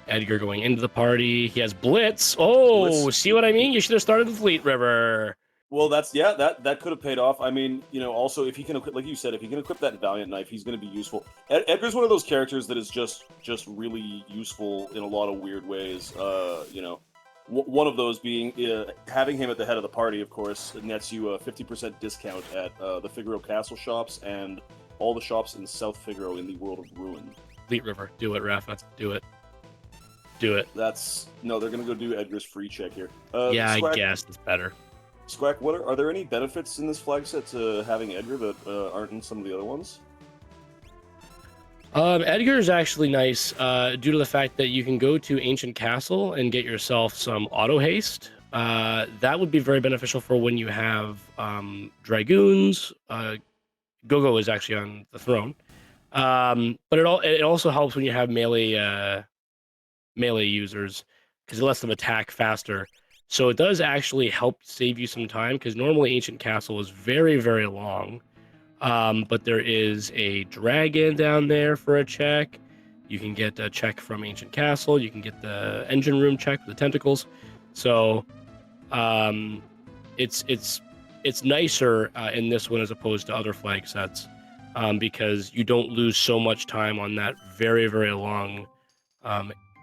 Edgar going into the party. He has Blitz. Oh, Blitz. See what I mean? You should have started with Fleet River. Well, that could have paid off. I mean, also if he can, like you said, if he can equip that Valiant Knife, he's going to be useful. Edgar's one of those characters that is just really useful in a lot of weird ways. One of those being having him at the head of the party, of course, nets you a 50% discount at the Figaro Castle shops and all the shops in South Figaro in the World of Ruin. Fleet River. Do it, Rafa. Do it. Do it. No, they're going to go do Edgar's free check here. Yeah, Squack, I guess it's better. Squack, are there any benefits in this flag set to having Edgar that aren't in some of the other ones? Edgar is actually nice due to the fact that you can go to Ancient Castle and get yourself some auto haste. That would be very beneficial for when you have Dragoons. Gogo is actually on the throne. But it also helps when you have melee users, because it lets them attack faster. So it does actually help save you some time because normally Ancient Castle is very, very long. But there is a dragon down there for a check. You can get a check from Ancient Castle. You can get the engine room check with the tentacles. So um, it's nicer in this one as opposed to other flag sets because you don't lose so much time on that very, very long.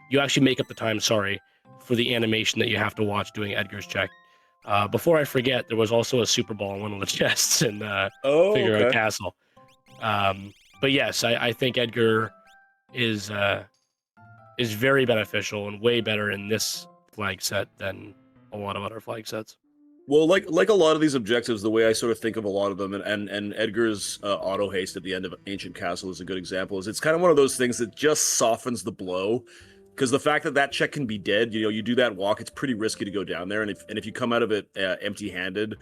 You actually make up the time, sorry, for the animation that you have to watch doing Edgar's check. Before I forget, there was also a Super Ball in one of the chests in Oh, Figure Out okay. Castle. But yes, I think Edgar is very beneficial and way better in this flag set than a lot of other flag sets. Well, like a lot of these objectives, the way I sort of think of a lot of them, and Edgar's auto haste at the end of Ancient Castle is a good example. Is it's kind of one of those things that just softens the blow, because the fact that that check can be dead, you do that walk, it's pretty risky to go down there, and if you come out of it empty-handed,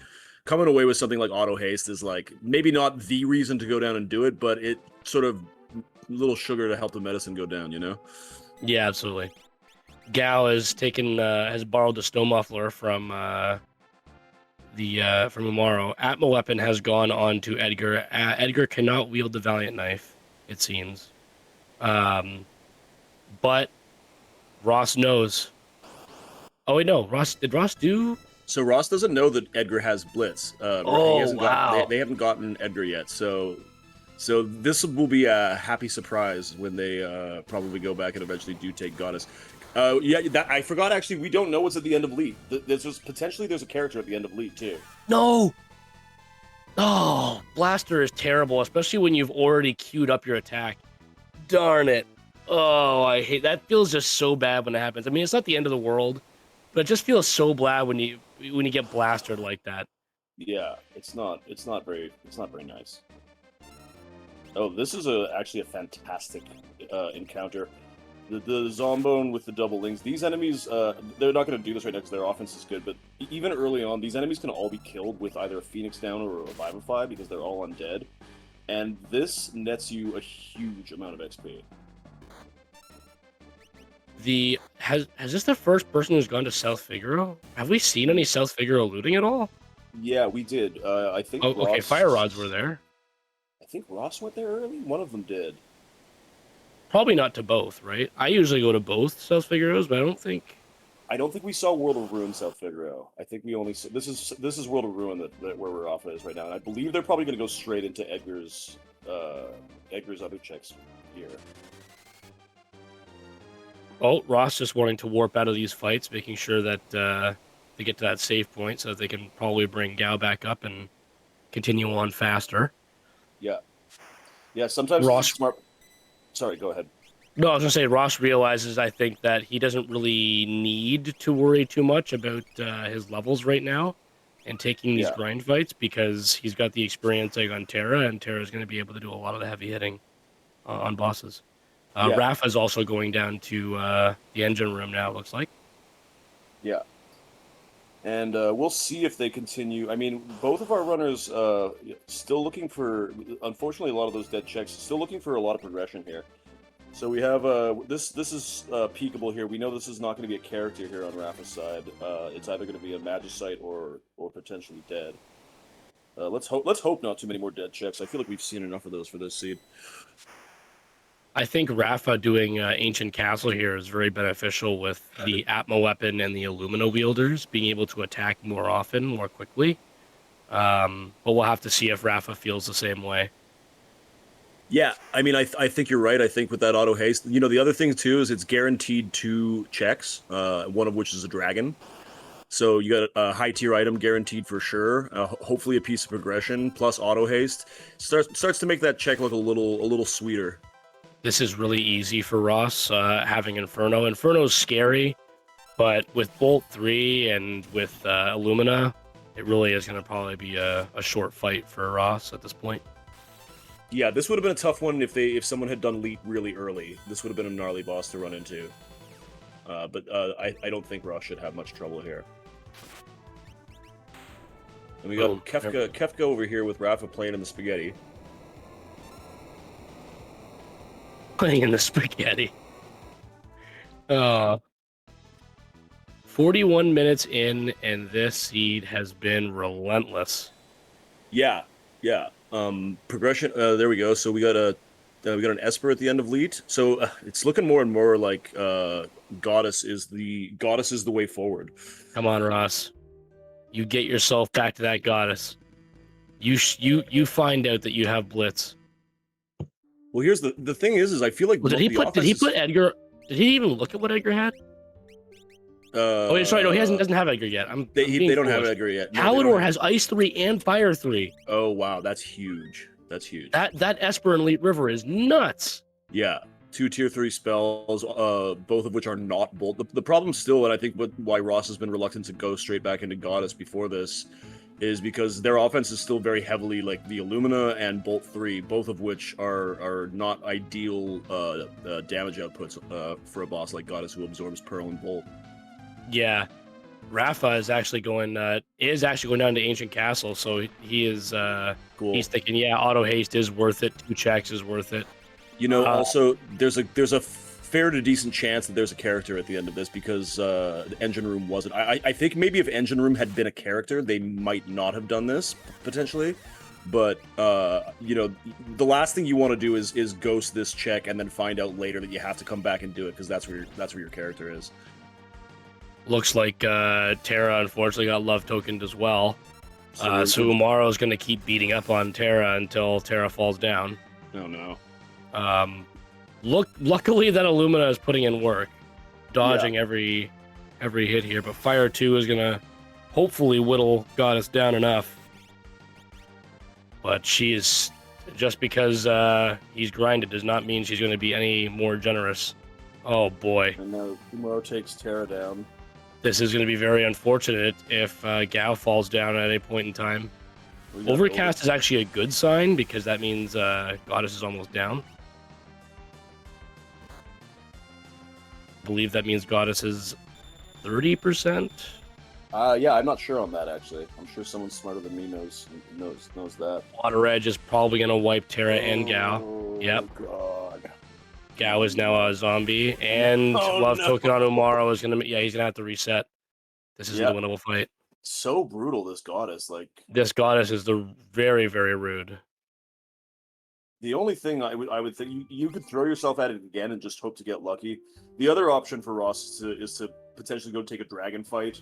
coming away with something like auto haste is like maybe not the reason to go down and do it, but it sort of little sugar to help the medicine go down, Yeah, absolutely. Gao has borrowed the snow muffler from Umaro. Atma weapon has gone on to Edgar. Edgar cannot wield the Valiant Knife, it seems. But Ross knows. Oh wait, no. Did Ross do? So Ross doesn't know that Edgar has Blitz. He Oh hasn't got. wow. They haven't gotten Edgar yet. So this will be a happy surprise when they probably go back and eventually do take Goddess. Yeah, I forgot actually. We don't know what's at the end of Leap. There's a character at the end of Leap too. No. Oh, Blaster is terrible, especially when you've already queued up your attack. Darn it. Oh, I hate that. Feels just so bad when it happens. I mean, it's not the end of the world, but it just feels so bad when you get blasted like that. Yeah, it's not very nice. Oh, this is actually a fantastic encounter. The Zombone with the double lings. These enemies, they're not going to do this right now because their offense is good, but even early on, these enemies can all be killed with either a Phoenix Down or a Revivify because they're all undead. And this nets you a huge amount of XP. Has this the first person who's gone to South Figaro? Have we seen any South Figaro looting at all? Yeah, we did. I think Oh, okay, fire rods were there. I think Ross went there early? One of them did. Probably not to both, right? I usually go to both South Figaros, but I don't think we saw World of Ruin South Figaro. I think we only this is World of Ruin that where we're off is right now, and I believe they're probably going to go straight into Edgar's other checks here. Oh, Ross just wanting to warp out of these fights, making sure that they get to that save point so that they can probably bring Gao back up and continue on faster. Yeah. Sometimes Ross, it's smart. Sorry, go ahead. No, I was gonna say Ross realizes, I think, that he doesn't really need to worry too much about his levels right now and taking these grind fights because he's got the experience like on Terra, and Terra's going to be able to do a lot of the heavy hitting on bosses. Rafa's also going down to the engine room now, it looks like. Yeah. And we'll see if they continue. I mean, both of our runners still looking for, unfortunately, a lot of those dead checks, still looking for a lot of progression here. So we have this is peekable here. We know this is not going to be a character here on Rafa's side. It's either going to be a Magicite or potentially dead. Let's hope not too many more dead checks. I feel like we've seen enough of those for this seed. I think Rafa doing Ancient Castle here is very beneficial with the Atma weapon and the Illumina wielders being able to attack more often, more quickly. But we'll have to see if Rafa feels the same way. Yeah, I mean, I think you're right. I think with that auto haste, the other thing too is it's guaranteed 2 checks, one of which is a dragon. So you got a high tier item guaranteed for sure. Hopefully a piece of progression plus auto haste starts to make that check look a little sweeter. This is really easy for Ross, having Inferno. Inferno's scary, but with Bolt 3 and with Illumina, it really is going to probably be a short fight for Ross at this point. Yeah, this would have been a tough one if someone had done Leap really early. This would have been a gnarly boss to run into. But I don't think Ross should have much trouble here. And we got Kefka over here with Rafa playing in the spaghetti. Playing in the spaghetti. 4 41 minutes in, and this seed has been relentless. Yeah, yeah. Progression. There we go. So we got an Esper at the end of Leet. So it's looking more and more like Goddess is the way forward. Come on, Ross. You get yourself back to that Goddess. You find out that you have Blitz. Well, here's the thing is I feel like Well, did he put Edgar? Did he even look at what Edgar had? Oh, wait, sorry, no, doesn't have Edgar yet. They don't have Edgar yet. No, Halidor has Ice 3 and Fire 3. Oh wow, that's huge. That's huge. That Esper and Leet River is nuts. Yeah, 2 tier 3 spells, both of which are not bolt. The problem still, and I think why Ross has been reluctant to go straight back into Goddess before this, is because their offense is still very heavily like the Illumina and Bolt 3, both of which are not ideal damage outputs for a boss like Goddess who absorbs Pearl and Bolt. Yeah, Rafa is actually going down to Ancient Castle, so he is Cool. He's thinking, yeah, auto haste is worth it. 2 checks is worth it. You know, also there's a fair to decent chance that there's a character at the end of this because the Engine Room wasn't. I think maybe if Engine Room had been a character, they might not have done this potentially. But you know, the last thing you want to do is ghost this check and then find out later that you have to come back and do it because that's where your character is. Looks like Terra unfortunately got love tokened as well. So Umaro is going to keep beating up on Terra until Terra falls down. Oh no. Luckily that Illumina is putting in work, dodging every hit here, but Fire 2 is going to hopefully whittle Goddess down enough. But she is, just because he's grinded does not mean she's going to be any more generous. Oh boy. And now Umaro takes Terra down. This is going to be very unfortunate if Gao falls down at any point in time. Overcast is actually a good sign because that means Goddess is almost down. I believe that means Goddess is 30%. Yeah, I'm not sure on that actually. I'm sure someone smarter than me knows that. Water Edge is probably going to wipe Terra and Gao. Yep. God. Gao is now a zombie, and Love Token on Umaro is going to... Yeah, he's going to have to reset. This isn't a winnable fight. So brutal, this Goddess. This Goddess is very, very rude. The only thing I would think, you could throw yourself at it again and just hope to get lucky. The other option for Ross is to potentially go take a dragon fight,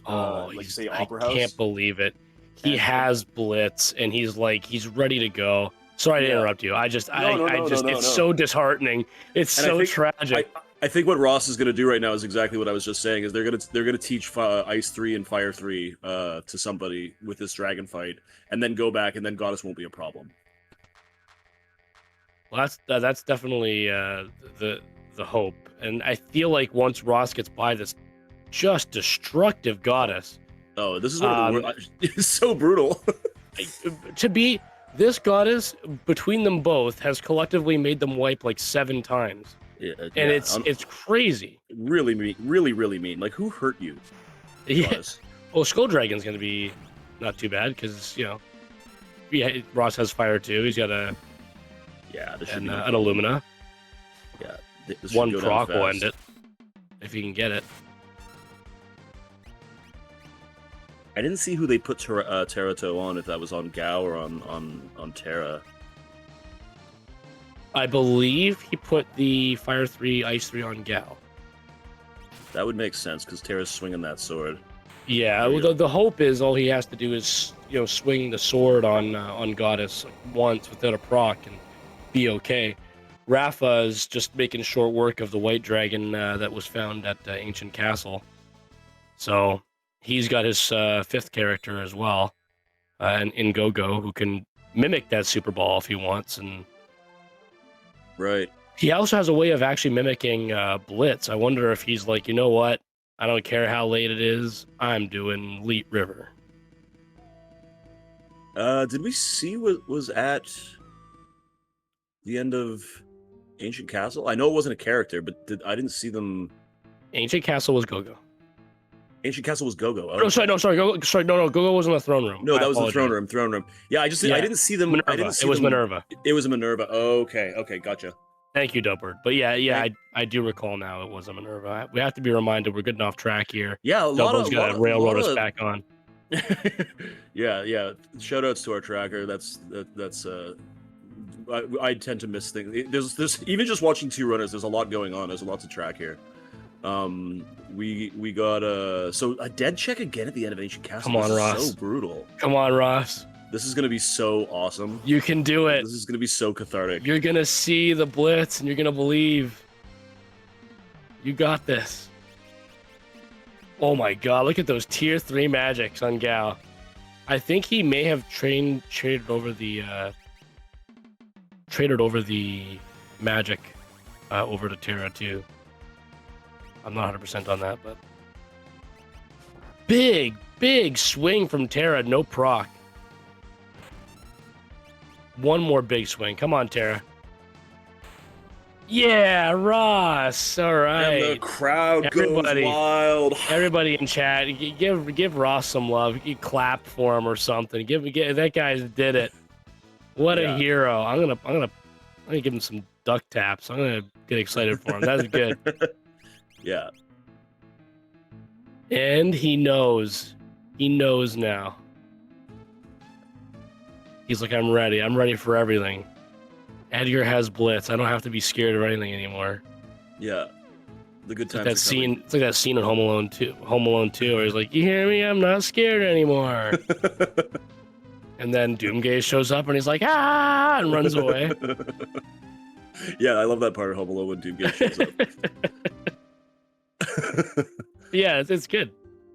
say Opera House. I can't believe it. He has Blitz, and he's ready to go. Sorry to interrupt you. It's so disheartening. It's so tragic. I think what Ross is going to do right now is exactly what I was just saying. Is they're going to teach Ice 3 and Fire 3 to somebody with this dragon fight, and then go back, and then Goddess won't be a problem. Well, that's definitely the hope, and I feel like once Ross gets by this just destructive Goddess. Oh, this is one of the it's so brutal. This Goddess, between them both, has collectively made them wipe like 7 times. Yeah, and it's crazy. Really mean, really mean. Like, who hurt you? Yeah. Well, Skull Dragon's gonna be not too bad because Ross has Fire too. He's got an Illumina. Yeah, one proc will end it if he can get it. I didn't see who they put Terato on, if that was on Gao or on Terra. I believe he put the Fire 3, Ice 3 on Gao. That would make sense, because Terra's swinging that sword. Yeah, the hope is all he has to do is, swing the sword on Goddess once without a proc and be okay. Rafa is just making short work of the white dragon that was found at Ancient Castle. So he's got his 5th character as well, in Go-Go, who can mimic that Super Ball if he wants. And right. He also has a way of actually mimicking Blitz. I wonder if he's like, you know what? I don't care how late it is. I'm doing Leet River. Did we see what was at the end of Ancient Castle? I know it wasn't a character, but I didn't see them. Ancient Castle was Go-Go. Ancient Castle was Go-Go. Okay. No, sorry. Go-Go was in the throne room. No, that was the throne room. Yeah, I didn't see them. Minerva. It was Minerva. It was a Minerva. Okay, gotcha. Thank you, Dubbard. But yeah, Thank- I do recall now it was a Minerva. We have to be reminded we're getting off track here. Yeah, Dubbard's got to railroad us of back on. yeah. Shout outs to our tracker. I tend to miss things. There's even just watching two runners. There's a lot going on. There's a lot to track here. We got so a dead check again at the end of Ancient Castle. Come on, Ross. So brutal. Come on, Ross. This is gonna be so awesome. You can do it. This is gonna be so cathartic. You're gonna see the blitz, and you're gonna believe. You got this. Oh my God! Look at those tier 3 magics on Gal. I think he may have traded over the magic over to Terra too. I'm not 100% on that, but big swing from Terra, no proc. One more big swing. Come on, Terra. Yeah, Ross. All right. And the crowd goes wild. Everybody in chat, give Ross some love. You clap for him or something. Give that guy did it. What a hero. I'm gonna give him some duck taps. I'm gonna get excited for him. That's good. Yeah. And he knows. He knows now. He's like, I'm ready. I'm ready for everything. Edgar has blitz. I don't have to be scared of anything anymore. Yeah. The good times. That scene. It's like that scene in Home Alone 2. Home Alone 2, where he's like, "You hear me? I'm not scared anymore." And then Doomgaze shows up and he's like, "Ah!" and runs away. Yeah, I love that part of Home Alone when Doomgaze shows up. Yeah, it's good.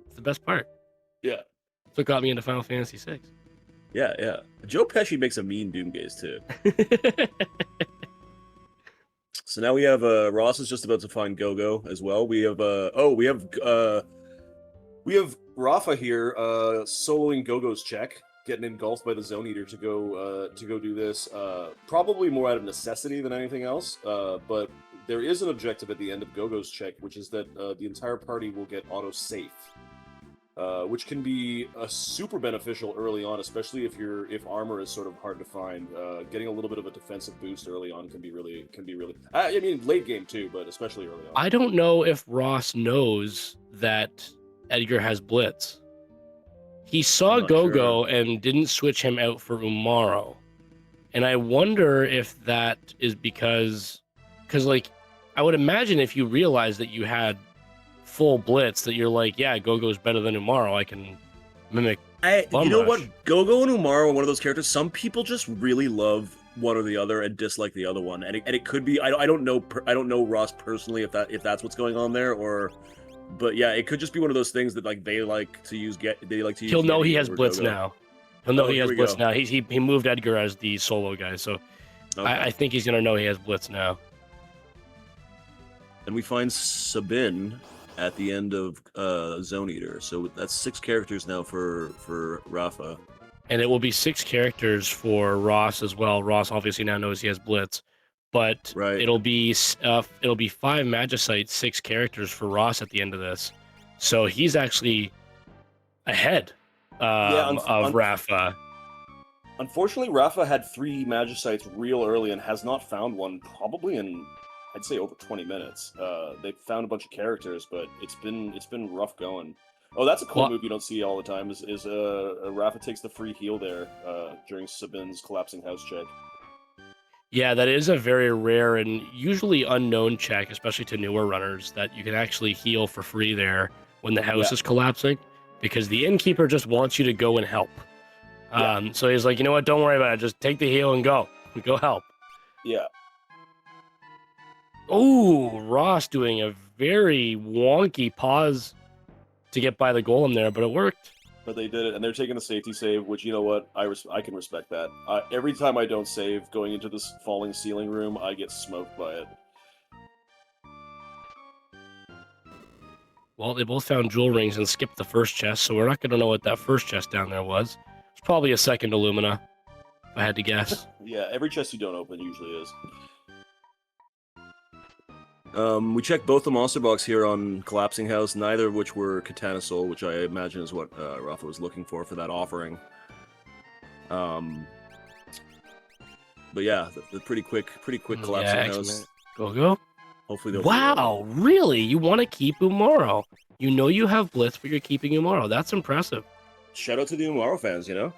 It's the best part. Yeah. That's what got me into Final Fantasy VI. Yeah. Joe Pesci makes a mean Doomgaze too. So now we have Ross is just about to find Go-Go as well. We have Rafa here soloing Go-Go's check, getting engulfed by the Zone Eater to go do this. Probably more out of necessity than anything else. But there is an objective at the end of Go-Go's check, which is that the entire party will get auto-safe. Which can be super beneficial early on, especially if armor is sort of hard to find. Getting a little bit of a defensive boost early on can be really. I mean, late game too, but especially early on. I don't know if Ross knows that Edgar has blitz. He saw Go-Go and didn't switch him out for Umaro, and I wonder if that is because like I would imagine if you realize that you had full blitz that you're like, yeah, Go-Go's better than Umaro. I can mimic. You know what? Go-Go and Umaro are one of those characters. Some people just really love one or the other and dislike the other one, and it could be. I don't know Ross personally if that's what's going on there, but yeah, it could just be one of those things that like they like to use. He'll know he has blitz now. He'll know he has blitz now. He moved Edgar as the solo guy, so okay. I think he's gonna know he has blitz now. And we find Sabin at the end of Zone Eater. So that's 6 characters now for Rafa. And it will be 6 characters for Ross as well. Ross obviously now knows he has blitz, but it'll be 5 Magicites, 6 characters for Ross at the end of this. So he's actually ahead of Rafa. Unfortunately, Rafa had 3 Magicites real early and has not found one probably in, I'd say, over 20 minutes. They've found a bunch of characters, but it's been rough going. Oh, that's a cool move you don't see all the time. Is Rafa takes the free heal there during Sabin's collapsing house check. Yeah, that is a very rare and usually unknown check, especially to newer runners, that you can actually heal for free there when the house is collapsing, because the innkeeper just wants you to go and help. So he's like, you know what? Don't worry about it. Just take the heal and go. Go help. Yeah. Oh, Ross doing a very wonky pause to get by the golem there, but it worked. But they did it, and they're taking the safety save, which, you know what, I can respect that. Every time I don't save going into this falling ceiling room, I get smoked by it. Well, they both found jewel rings and skipped the first chest, so we're not going to know what that first chest down there was. It's probably a second Illumina, if I had to guess. Yeah, every chest you don't open usually is. We checked both the monster box here on Collapsing House, neither of which were Katana Soul, which I imagine is what Rafa was looking for that offering. But yeah, the pretty quick collapsing Yeah, house. X-Men. Go. Hopefully they'll be Wow, really? You want to keep Umaro? You know you have Blitz, but you're keeping Umaro. That's impressive. shout out to the Umaro fans, you know.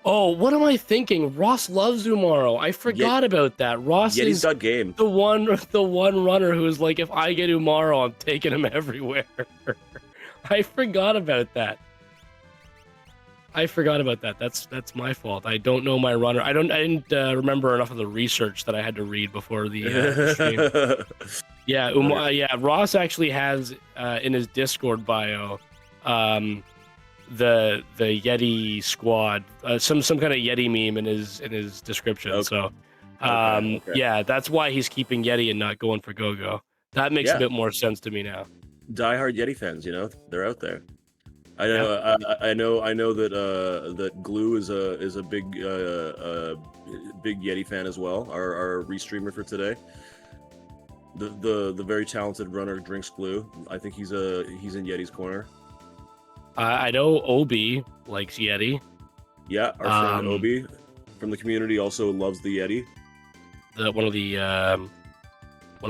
Oh, what am I thinking? Ross loves Umaro. I Yet forgot about that. Ross Yeti's is got game. the one runner who's like, if I get Umaro, I'm taking him everywhere. I forgot about that. That's my fault. I don't know my runner. I didn't remember enough of the research that I had to read before the stream. Yeah, yeah. Ross actually has in his Discord bio, the Yeti squad, some kind of Yeti meme in his description. Okay. So, Okay. yeah, that's why he's keeping Yeti and not going for Go-Go. That makes a bit more sense to me now. Diehard Yeti fans, you know, they're out there. I know. Yeah. I know that that Glue is a big big Yeti fan as well. Our restreamer for today. The very talented runner Drinks Glue. I think he's in Yeti's corner. I know Obi likes Yeti. Yeah, our friend Obi from the community also loves the Yeti. One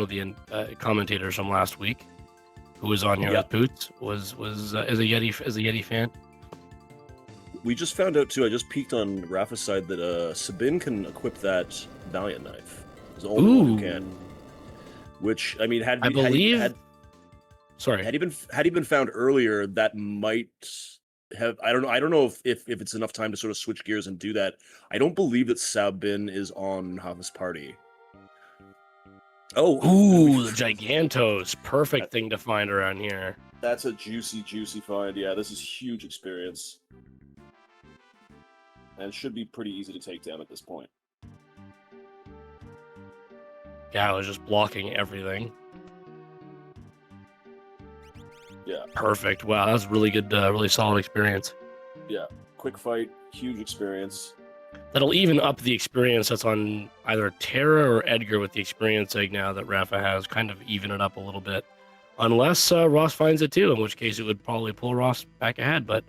of the commentators from last week, who was on here with Poots, was is a Yeti fan. We just found out too. I just peeked on Rafa's side that Sabin can equip that Valiant knife. He's the only one who can. Which I mean, had he been found earlier, that might have. I don't know if it's enough time to sort of switch gears and do that. I don't believe that Sabin is on Hava's party. Oh, the Gigantos, perfect thing to find around here. That's a juicy find. Yeah, this is huge experience, and should be pretty easy to take down at this point. Yeah, I was just blocking everything. Yeah. Perfect. Wow, that was really good, really solid experience. Yeah, quick fight, huge experience. That'll even up the experience that's on either Terra or Edgar with the experience egg now that Rafa has, kind of even it up a little bit. Unless Ross finds it too, in which case it would probably pull Ross back ahead. But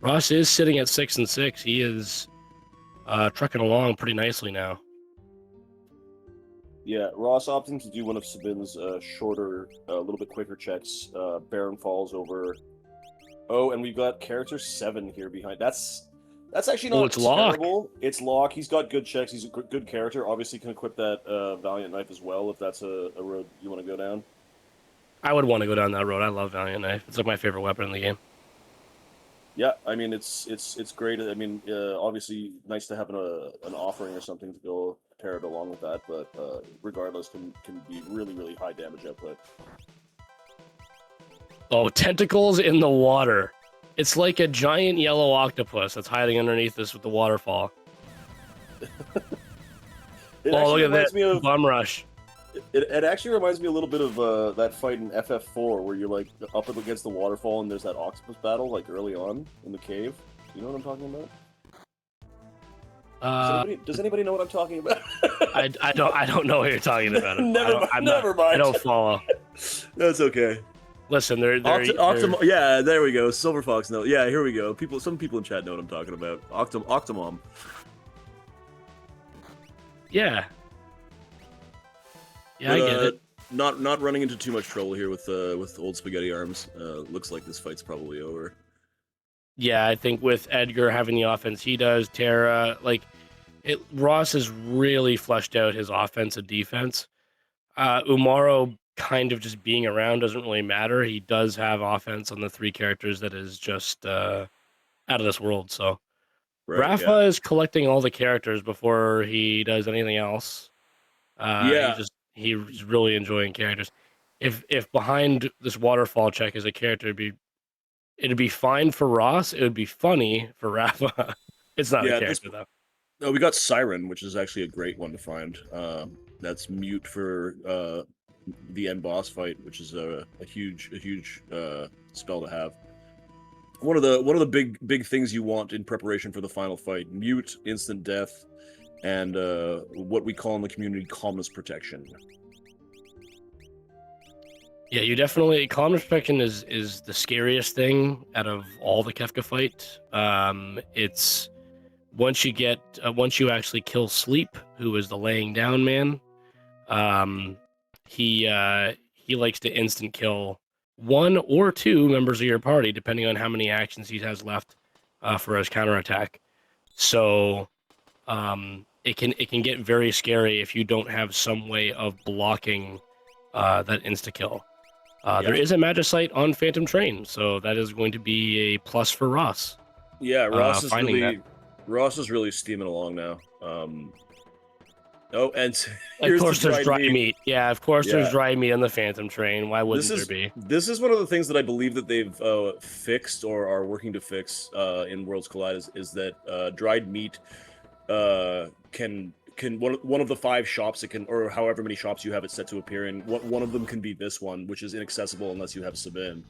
Ross is sitting at 6-6. He is trucking along pretty nicely now. Yeah, Ross opting to do one of Sabin's shorter, a little bit quicker checks. Baron falls over. Oh, and we've got character 7 here behind. That's actually not terrible. It's Locke. He's got good checks. He's a good character. Obviously can equip that Valiant Knife as well if that's a road you want to go down. I would want to go down that road. I love Valiant Knife. It's like my favorite weapon in the game. Yeah, I mean it's great. I mean, obviously nice to have an offering or something to go pair it along with that, but regardless, can be really high damage output. Oh, tentacles in the water! It's like a giant yellow octopus that's hiding underneath this with the waterfall. Look at that bum rush! It actually reminds me a little bit of that fight in FF4 where you're like up against the waterfall and there's that octopus battle like early on in the cave. You know what I'm talking about? Does anybody know what I'm talking about? I don't know what you're talking about. Never mind. I don't follow. That's okay. Listen, they're yeah, there we go. Silver Fox. No, yeah, here we go. Some people in chat know what I'm talking about. Octomom. Yeah. Yeah, I get it. Not running into too much trouble here with old spaghetti arms. Looks like this fight's probably over. Yeah, I think with Edgar having the offense he does, Terra, Ross has really fleshed out his offense and defense. Umaro kind of just being around doesn't really matter. He does have offense on the 3 characters that is just out of this world. So Rafa is collecting all the characters before he does anything else. He's really enjoying characters. If behind this waterfall check is a character, it'd be fine for Ross. It would be funny for Rafa. It's not a character though. No, we got Siren, which is actually a great one to find. That's mute for the end boss fight, which is a huge spell to have. One of the big things you want in preparation for the final fight: mute, instant death, and what we call in the community calmness protection. Yeah, you definitely calmness protection is the scariest thing out of all the Kefka fight. It's once you actually kill Sleep, who is the laying down man, he likes to instant kill one or two members of your party, depending on how many actions he has left for his counterattack. So it can get very scary if you don't have some way of blocking that insta kill. There is a Magicite on Phantom Train, so that is going to be a plus for Ross. Yeah, Ross is that. really steaming along now. Oh, and Of course, the there's dry meat. Yeah, of course, there's Yeah. dry meat on the Phantom Train. Why wouldn't there be? This is one of the things that I believe that they've fixed or are working to fix in Worlds Collide is that dried meat can one of the 5 shops it can, or however many shops you have it set to appear in. One of them can be this one, which is inaccessible unless you have Sabin,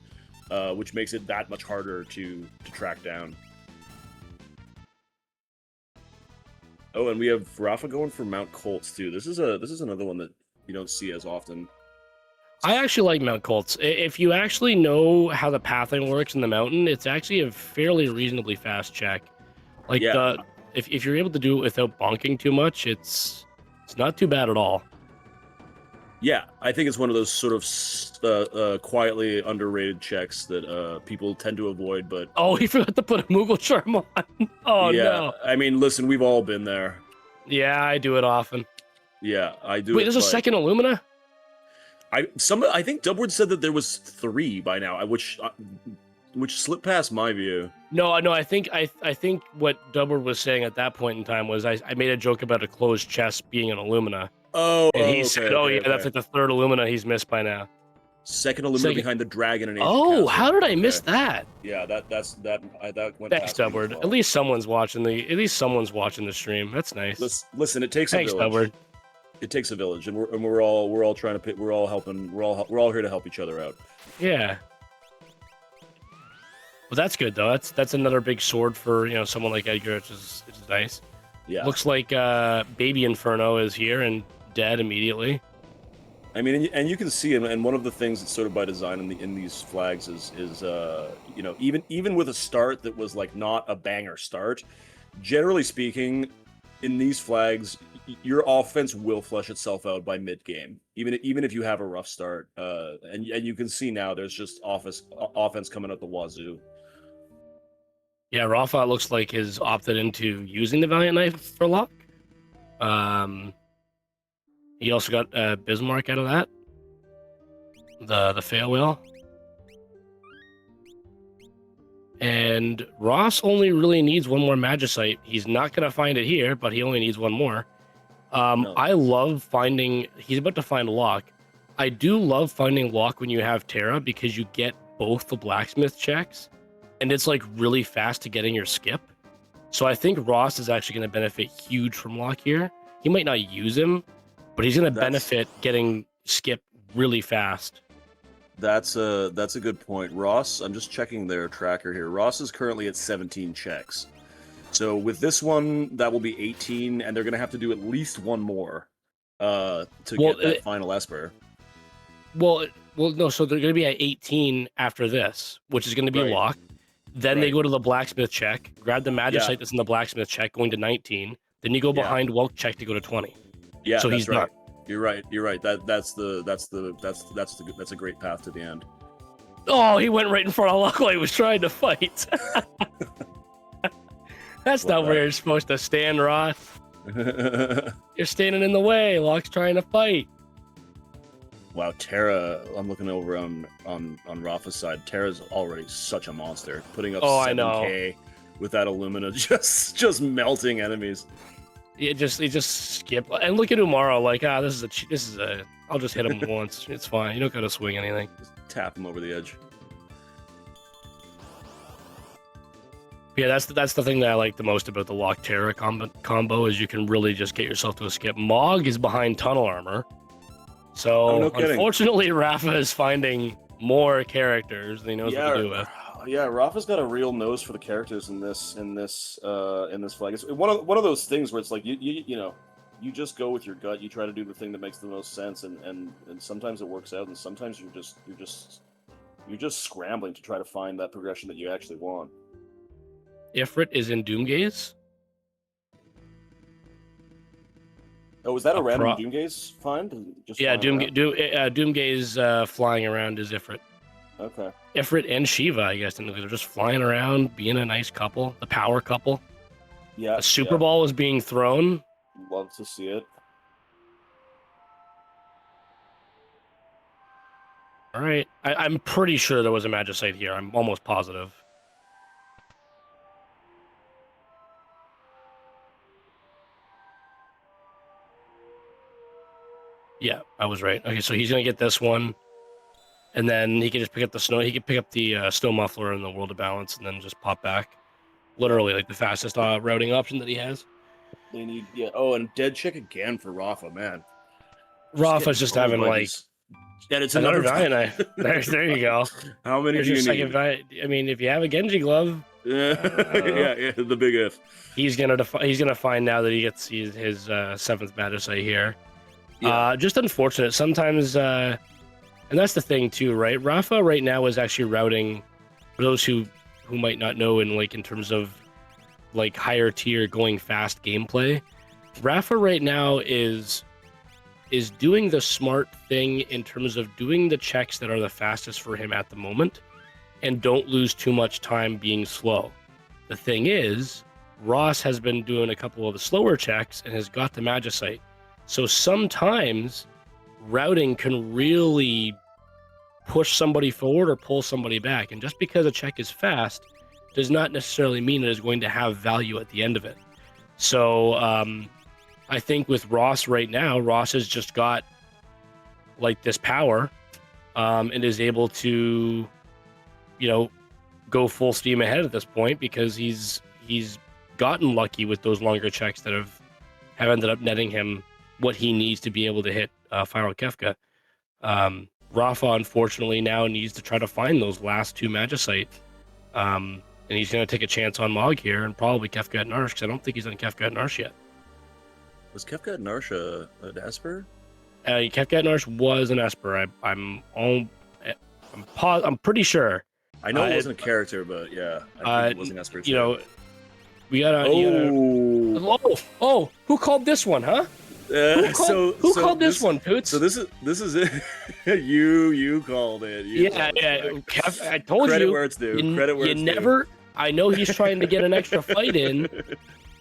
which makes it that much harder to track down. Oh, and we have Rafa going for Mount Colts too. This is another one that you don't see as often. I actually like Mount Colts. If you actually know how the pathing works in the mountain, it's actually a fairly reasonably fast check. Like if you're able to do it without bonking too much, it's not too bad at all. Yeah, I think it's one of those sort of quietly underrated checks that people tend to avoid. But he forgot to put a Moogle charm on. Oh yeah, no! I mean, listen, we've all been there. Yeah, I do it often. Yeah, I do. Wait, there's a second Illumina? I think Dubward said that there was 3 by now, which slipped past my view. No, I think what Dubward was saying at that point in time was I made a joke about a closed chest being an Illumina. Oh, and he said, that's like the 3rd Illumina he's missed by now. Second Illumina behind the dragon and how did I miss that? Yeah, that went. Thanks, Dubward. Well. At least someone's watching the stream. That's nice. Listen, it takes a village. Dubward. It takes a village, and we're all trying to we're all helping. We're all here to help each other out. Yeah. Well, that's good though. That's another big sword for someone like Edgar, which is nice. Yeah. Looks like Baby Inferno is here and dead immediately. I mean, and you can see, and one of the things that's sort of by design in these flags is even with a start that was like not a banger start, generally speaking, in these flags, your offense will flesh itself out by mid game, even if you have a rough start. And you can see now there's just offense coming out the wazoo. Yeah, Rafa looks like has opted into using the Valiant Knife for luck. He also got Bismarck out of that. The fail wheel. And Ross only really needs one more Magicite. He's not going to find it here, but he only needs one more. No. I love finding... He's about to find Locke. I do love finding Locke when you have Terra because you get both the blacksmith checks. And it's like really fast to get in your skip. So I think Ross is actually going to benefit huge from Locke here. He might not use him, but he's going to benefit getting skip really fast. That's a good point. Ross, I'm just checking their tracker here. Ross is currently at 17 checks. So with this one, that will be 18, and they're going to have to do at least one more to get that final Esper. Well, no, so they're going to be at 18 after this, which is going to be Locke. Then they go to the blacksmith check, grab the Magicite that's in the blacksmith check, going to 19. Then you go behind Welk check to go to 20. Yeah, so he's done. You're right. That's a great path to the end. Oh, he went right in front of Locke while he was trying to fight. That's not where you're supposed to stand, Ross. You're standing in the way. Locke's trying to fight. Wow, Terra, I'm looking over on Rafa's side. Terra's already such a monster, putting up 7k with that Illumina, just melting enemies. It just skip and look at Umaro like this is a I'll just hit him once. It's fine. You don't gotta swing anything. Just tap him over the edge. Yeah, that's the thing that I like the most about the Locke Terra combo is you can really just get yourself to a skip. Mog is behind tunnel armor. So, unfortunately, Rafa is finding more characters than he knows what to do with. Yeah, Rafa's got a real nose for the characters in this flag. It's one of those things where it's like you just go with your gut. You try to do the thing that makes the most sense, and sometimes it works out, and sometimes you're just scrambling to try to find that progression that you actually want. Ifrit is in Doomgaze. Oh, was that a random pro- Doomgaze find? Just Yeah, flying around? Doomgaze flying around is Ifrit. Okay. Ifrit and Shiva, I guess, and they're just flying around, being a nice couple, the power couple. Yeah. A Super yeah. Ball was being thrown. Love to see it. All right, I'm pretty sure there was a Magicite here. I'm almost positive. Yeah, I was right. Okay, so he's gonna get this one, and then he can just pick up the snow. He can pick up the snow muffler in the World of Balance, and then just pop back. Literally, like the fastest routing option that he has. They need Oh, and dead check again for Rafa, man. Rafa's just having like And it's another another Valiant Knife. There you go. How many There's do your you second need? Valiant. I mean, if you have a Genji glove, Yeah, the big if. he's gonna find now that he gets his seventh Magicite here. Yeah. Just unfortunate. Sometimes, and that's the thing too, right? Rafa right now is actually routing. For those who might not know, in terms of like higher tier going fast gameplay, Rafa right now is doing the smart thing in terms of doing the checks that are the fastest for him at the moment, and don't lose too much time being slow. The thing is, Ross has been doing a couple of the slower checks and has got the Magicite. So sometimes routing can really push somebody forward or pull somebody back. And just because a check is fast does not necessarily mean it is going to have value at the end of it. So I think with Ross right now, Ross has just got like this power and is able to, go full steam ahead at this point because he's gotten lucky with those longer checks that have ended up netting him what he needs to be able to hit Final Kefka. Rafa, unfortunately, now needs to try to find those last two Magicite. And he's going to take a chance on Mog here and probably Kefka at Narsh, because I don't think he's done Kefka at Narsh yet. Was Kefka at Narsh an Esper? Kefka at Narsh was an Esper. I'm pretty sure. I know it wasn't a character, but yeah, I think it was an Esper too. We gotta. Oh, who called this one, huh? Who called this one, Poots? So this is it. you called it. Yeah. I told Credit you. Where it's due. Credit where it's never. Due. I know he's trying to get an extra fight in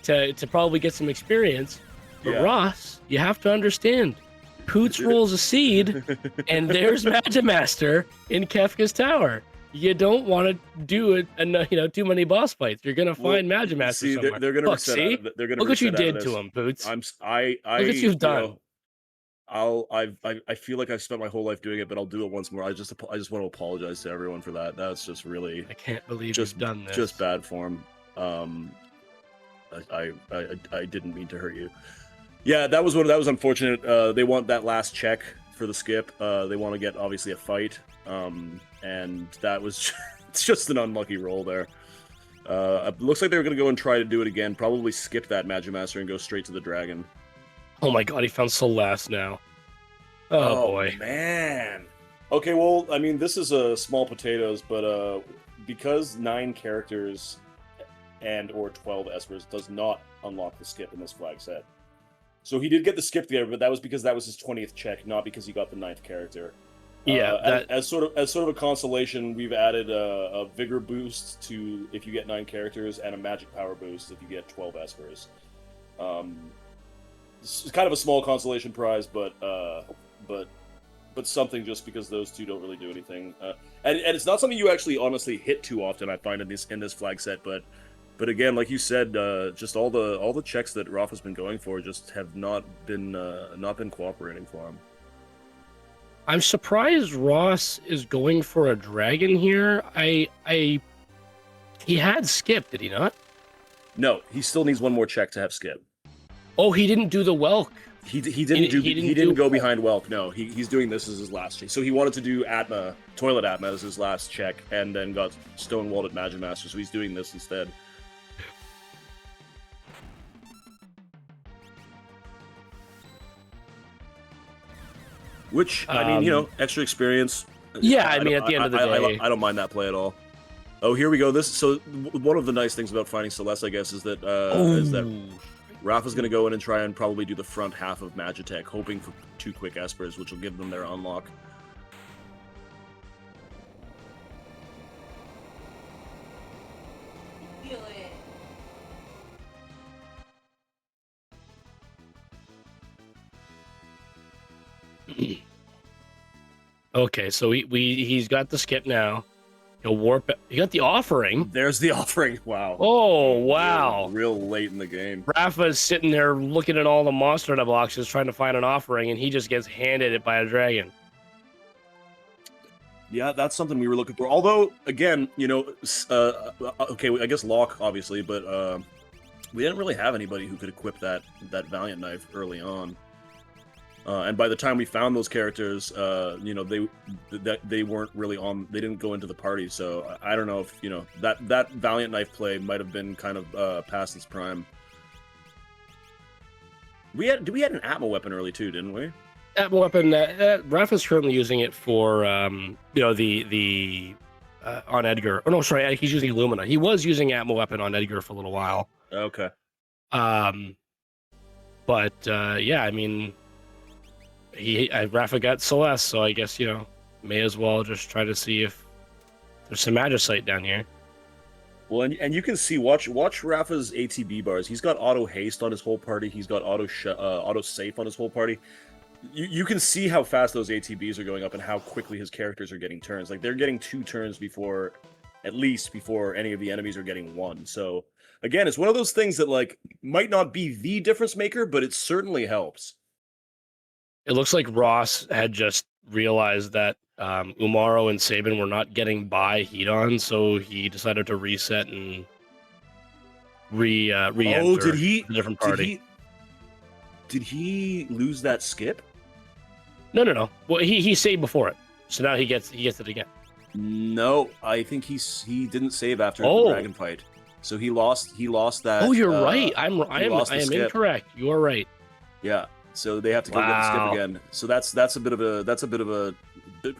to probably get some experience. But Ross, you have to understand, Poots rolls a seed, and there's Magimaster in Kefka's tower. You don't want to do too many boss fights. You're gonna find Magimaster somewhere. They're gonna look what you did to him, Poots. Look what you've done. I feel like I've spent my whole life doing it, but I'll do it once more. I just want to apologize to everyone for that. That's just really. I can't believe you've done this. Just bad form. I didn't mean to hurt you. Yeah, that was unfortunate. They want that last check for the skip. They want to get obviously a fight. And that was just an unlucky roll there. It looks like they were going to go and try to do it again. Probably skip that Magimaster and go straight to the dragon. Oh my god, he found Celeste now. Oh boy. Man. Okay, well, I mean, this is small potatoes, but because 9 characters and or 12 Espers does not unlock the skip in this flag set. So he did get the skip there, but that was because that was his 20th check, not because he got the 9th character. Yeah, as sort of a consolation, we've added a vigor boost to if you get 9 characters and a magic power boost if you get 12 Espers. It's kind of a small consolation prize, but something just because those two don't really do anything. And it's not something you actually honestly hit too often. I find in this flag set, but again, like you said, just all the checks that Rafa's been going for just have not been cooperating for him. I'm surprised Ross is going for a dragon here. He had skip, did he not? No, he still needs one more check to have skip. Oh, he didn't do the Welk. He didn't go behind Welk. No, he's doing this as his last check. So he wanted to do Toilet Atma as his last check, and then got stonewalled at Magimaster. So he's doing this instead. Which, I mean, extra experience. Yeah, I mean, at the end of the day, I don't mind that play at all. Oh, here we go. So one of the nice things about finding Celeste, I guess, is that Rafa's going to go in and try and probably do the front half of Magitech, hoping for 2 quick Espers, which will give them their unlock. Feel it. Okay, so he's got the skip now. He'll warp. He got the offering. There's the offering. Wow. Oh wow! Real late in the game. Rafa's sitting there looking at all the monster hunter boxes, trying to find an offering, and he just gets handed it by a dragon. Yeah, that's something we were looking for. Although, again, you know, okay, I guess Locke, obviously, but we didn't really have anybody who could equip that Valiant Knife early on. And by the time we found those characters, you know, they weren't really on. They didn't go into the party, so I don't know if, you know, that Valiant Knife play might have been kind of past its prime. We had an Atma weapon early too, didn't we? Atma weapon. Rafa's currently using it for you know, the on Edgar. Oh no, sorry, he's using Illumina. He was using Atma weapon on Edgar for a little while. Okay. But yeah, I mean. Rafa got Celeste, so I guess, you know, may as well just try to see if there's some Magicite down here. Well, and you can see, watch Rafa's ATB bars. He's got auto haste on his whole party. He's got auto safe on his whole party. You can see how fast those ATBs are going up and how quickly his characters are getting turns. Like, they're getting 2 turns before any of the enemies are getting 1. So again, it's one of those things that, like, might not be the difference maker, but it certainly helps. It looks like Ross had just realized that Umaro and Sabin were not getting by Hedon, so he decided to reset and re-enter a different party. Did he lose that skip? No. Well, he saved before it, so now he gets it again. No, I think he didn't save after the dragon fight, so he lost that. Oh, you're right. I am incorrect. You are right. Yeah. So they have to go get the skip again. So that's a bit of a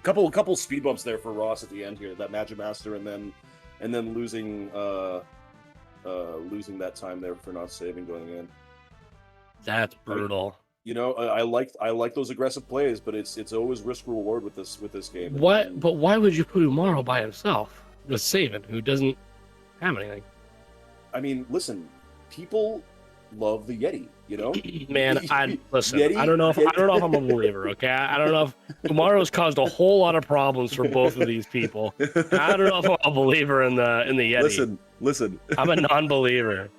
couple speed bumps there for Ross at the end here. That Magic Master and then losing that time there for not saving going in. That's brutal. You know, I like those aggressive plays, but it's always risk reward with this game. But why would you put Umaro by himself with Sabin, who doesn't have anything? I mean, listen, people love the Yeti, you know. Man, listen. Yeti, I don't know if I'm a believer. Okay, I don't know if Umaro's caused a whole lot of problems for both of these people. I don't know if I'm a believer in the Yeti. Listen. I'm a non-believer.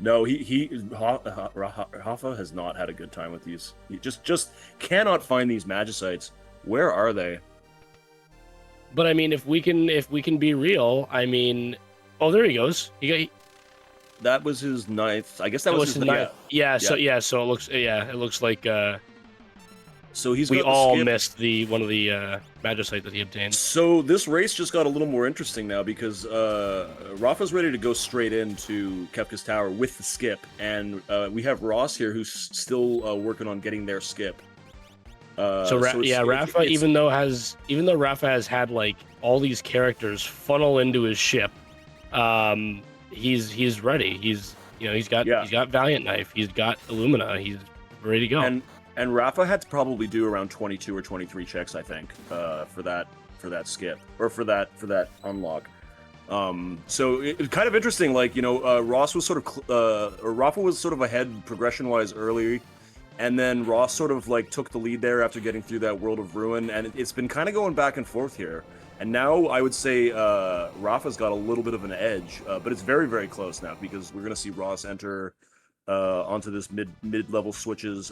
No, Hoffa has not had a good time with these. He just cannot find these Magicites. Where are they? But I mean, if we can be real, I mean, oh, there he goes. That was his 9th. I guess that was his 9th. Yeah. So it looks like. So we all missed one of the Magicite that he obtained. So this race just got a little more interesting now because Rafa's ready to go straight into Kefka's Tower with the skip, and we have Ross here who's still working on getting their skip. Rafa, even though Rafa has had like all these characters funnel into his ship, he's ready. He's got Valiant Knife. He's got Illumina. He's ready to go. And Rafa had to probably do around 22 or 23 checks, I think, for that skip or for that unlock. So it's kind of interesting. Like, you know, Ross was sort of or Rafa was sort of ahead progression wise early, and then Ross sort of like took the lead there after getting through that World of Ruin, and it's been kind of going back and forth here. And now I would say Rafa's got a little bit of an edge, but it's very, very close now because we're going to see Ross enter onto this mid-level switches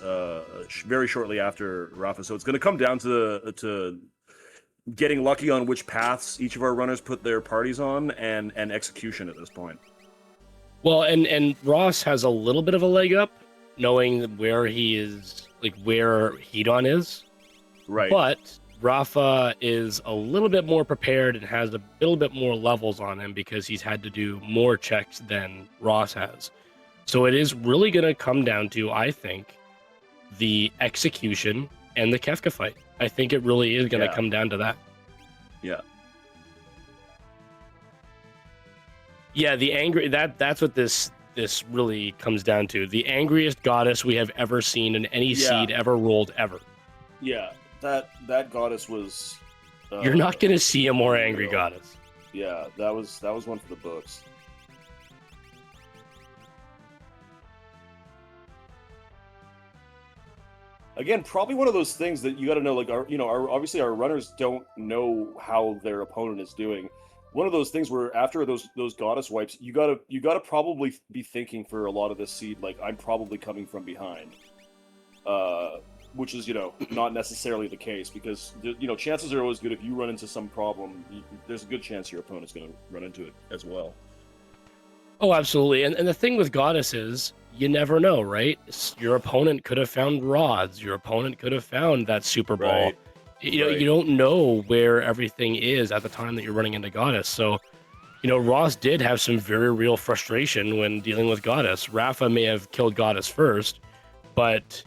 very shortly after Rafa. So it's going to come down to getting lucky on which paths each of our runners put their parties on and execution at this point. Well, and Ross has a little bit of a leg up knowing where he is, like where Hedon is. Right. But Rafa is a little bit more prepared and has a little bit more levels on him because he's had to do more checks than Ross has. So it is really going to come down to, I think, the execution and the Kefka fight. I think it really is going to come down to that. Yeah. Yeah, the angry that's what this this really comes down to. The angriest goddess we have ever seen in any Yeah. seed ever rolled ever. Yeah, that goddess was. You're not going to see a more angry real. goddess. Yeah, that was one for the books. Again, probably one of those things that you got to know. Like, obviously our runners don't know how their opponent is doing. One of those things where after those goddess wipes, you gotta probably be thinking for a lot of this seed, like, I'm probably coming from behind, which is not necessarily the case, because chances are always good if you run into some problem, there's a good chance your opponent's going to run into it as well. Oh, absolutely. And the thing with goddess is, you never know, right? Your opponent could have found rods. Your opponent could have found that super ball. Right. You don't know where everything is at the time that you're running into goddess. So, Ross did have some very real frustration when dealing with goddess. Rafa may have killed goddess first, but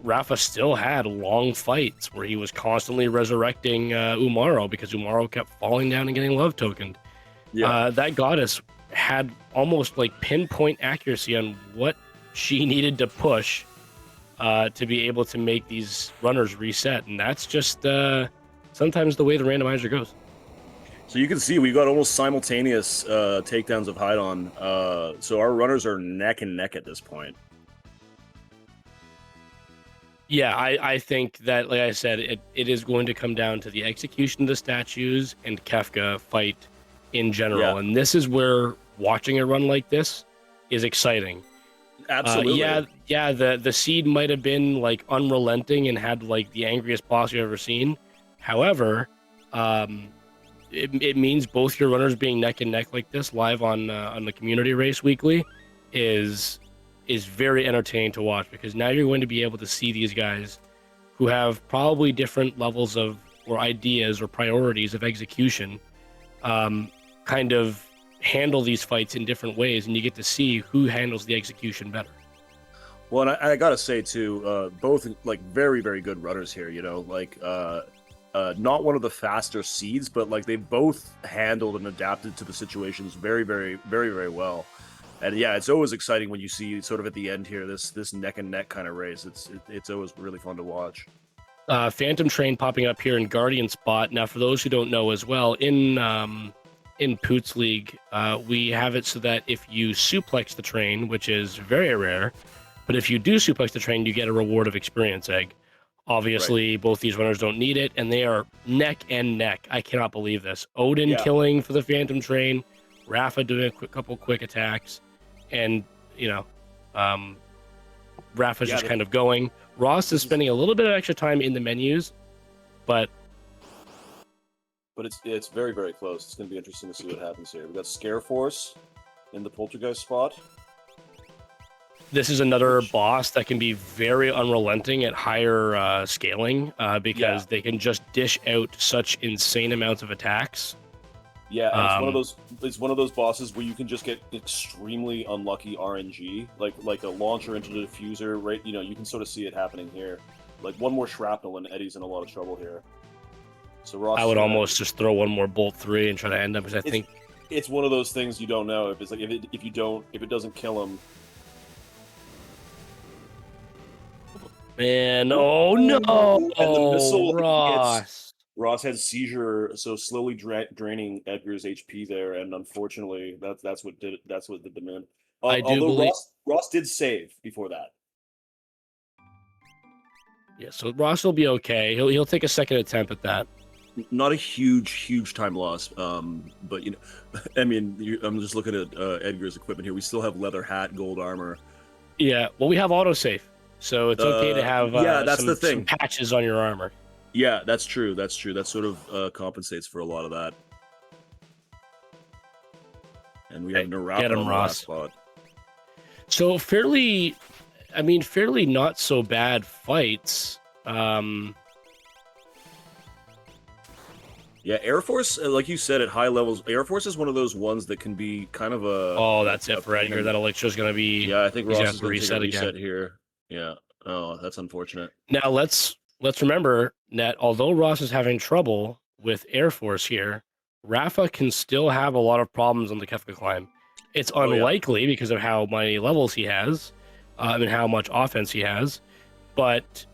Rafa still had long fights where he was constantly resurrecting Umaro because Umaro kept falling down and getting love tokened. Yeah. That goddess had almost like pinpoint accuracy on what she needed to push to be able to make these runners reset, and that's just sometimes the way the randomizer goes. So you can see we got almost simultaneous takedowns of Hydon, so our runners are neck and neck at this point. Yeah, I think that, like I said, it is going to come down to the execution of the statues and Kefka fight in general, Yeah. and this is where watching a run like this is exciting. Absolutely. The seed might have been like unrelenting and had like the angriest boss you've ever seen. However, it means both your runners being neck and neck like this live on the community race weekly is very entertaining to watch, because now you're going to be able to see these guys who have probably different levels of or ideas or priorities of execution kind of handle these fights in different ways, and you get to see who handles the execution better. Well, and I gotta say too, both like very, very good runners here. Not one of the faster seeds, but like they both handled and adapted to the situations very, very, very, very well. And yeah, it's always exciting when you see sort of at the end here this neck and neck kind of race. It's always really fun to watch. Phantom Train popping up here in Guardian spot. Now, for those who don't know as well, in Poots League, we have it so that if you suplex the train, which is very rare, but if you do suplex the train, you get a reward of experience egg. Obviously, both these runners don't need it, and they are neck and neck. I cannot believe this. Odin killing for the Phantom Train, Rafa doing a couple quick attacks, and Rafa's just kind of going. Ross is spending a little bit of extra time in the menus, but it's very, very close. It's going to be interesting to see what happens here. We got Scare Force in the Poltergeist spot. this is another boss that can be very unrelenting at higher scaling because they can just dish out such insane amounts of attacks. Yeah, and it's one of those bosses where you can just get extremely unlucky RNG, like a launcher into the diffuser, right? You can sort of see it happening here. Like one more shrapnel and Eddie's in a lot of trouble here. So Ross, I would almost just throw one more bolt 3 and try to end up, because I think it's one of those things you don't know if it's like if it doesn't kill him. Man, oh no! And the missile Ross. Ross has seizure, so slowly draining Edgar's HP there, and unfortunately, that's what did them in. I do believe Ross did save before that. Yeah, so Ross will be okay. He'll take a second attempt at that. Not a huge time loss, but I mean, I'm just looking at Edgar's equipment here. We still have leather hat, gold armor. Yeah, well, we have autosave, so it's okay to have that's the thing. some patches on your armor. Yeah, that's true. That sort of compensates for a lot of that. And we have Narapa on the last spot. So fairly not so bad fights. Yeah, Air Force, like you said, at high levels, Air Force is one of those ones that can be kind of a... Oh, that's it for Edgar. That Electro's going to be... Yeah, I think Ross is going to reset reset here. Yeah. Oh, that's unfortunate. Now, let's remember that although Ross is having trouble with Air Force here, Rafa can still have a lot of problems on the Kefka climb. It's Oh, yeah. unlikely because of how many levels he has, and how much offense he has. But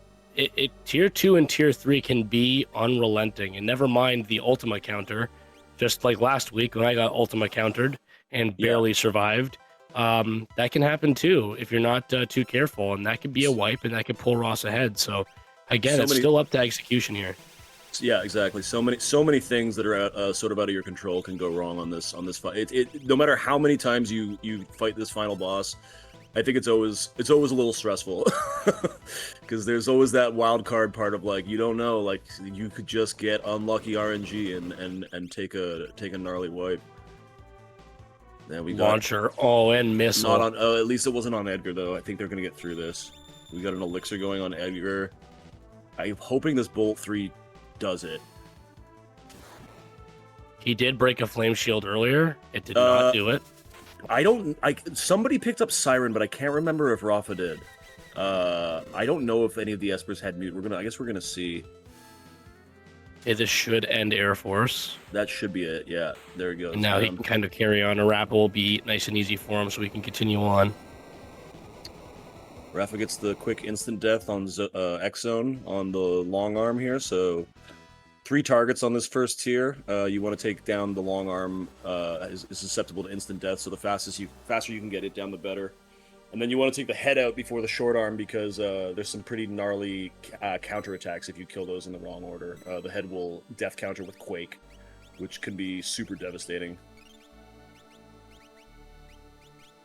tier 2 and tier 3 can be unrelenting, and never mind the Ultima counter. Just like last week when I got Ultima countered and Yeah. barely survived, that can happen too if you're not too careful, and that could be a wipe, and that could pull Ross ahead. So again, So it's many- still up to execution here. Yeah, exactly. So many things that are sort of out of your control can go wrong on this fight. No matter how many times you fight this final boss, I think it's always a little stressful because there's always that wild card part of like you don't know, like you could just get unlucky RNG and take a gnarly wipe. Yeah, we got Launcher, all-in missile. not on. At least it wasn't on Edgar though. I think they're gonna get through this. We got an elixir going on Edgar. I'm hoping this Bolt 3 does it. He did break a flame shield earlier. It did not do it. Somebody picked up Siren, but I can't remember if Rafa did. I don't know if any of the Espers had mute. I guess we're gonna see. Okay, this should end Air Force. That should be it. Yeah, there he goes. And now he can kind of carry on. A Rafa will be nice and easy for him, so we can continue on. Rafa gets the quick instant death on X Zone on the long arm here. So 3 targets on this first tier. You want to take down the long arm. Is susceptible to instant death. So the faster you can get it down, the better. And then you want to take the head out before the short arm because there's some pretty gnarly counter attacks if you kill those in the wrong order. The head will death counter with Quake, which can be super devastating.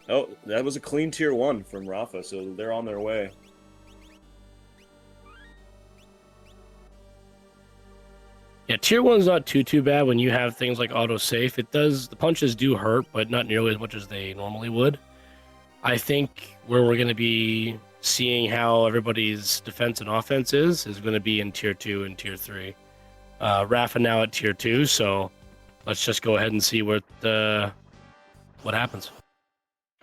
Oh, that was a clean tier 1 from Rafa, so they're on their way. Yeah, tier 1's not too bad when you have things like auto safe. The punches do hurt, but not nearly as much as they normally would. I think where we're going to be seeing how everybody's defense and offense is going to be in tier 2 and tier 3. Rafa now at tier 2, so let's just go ahead and see what happens.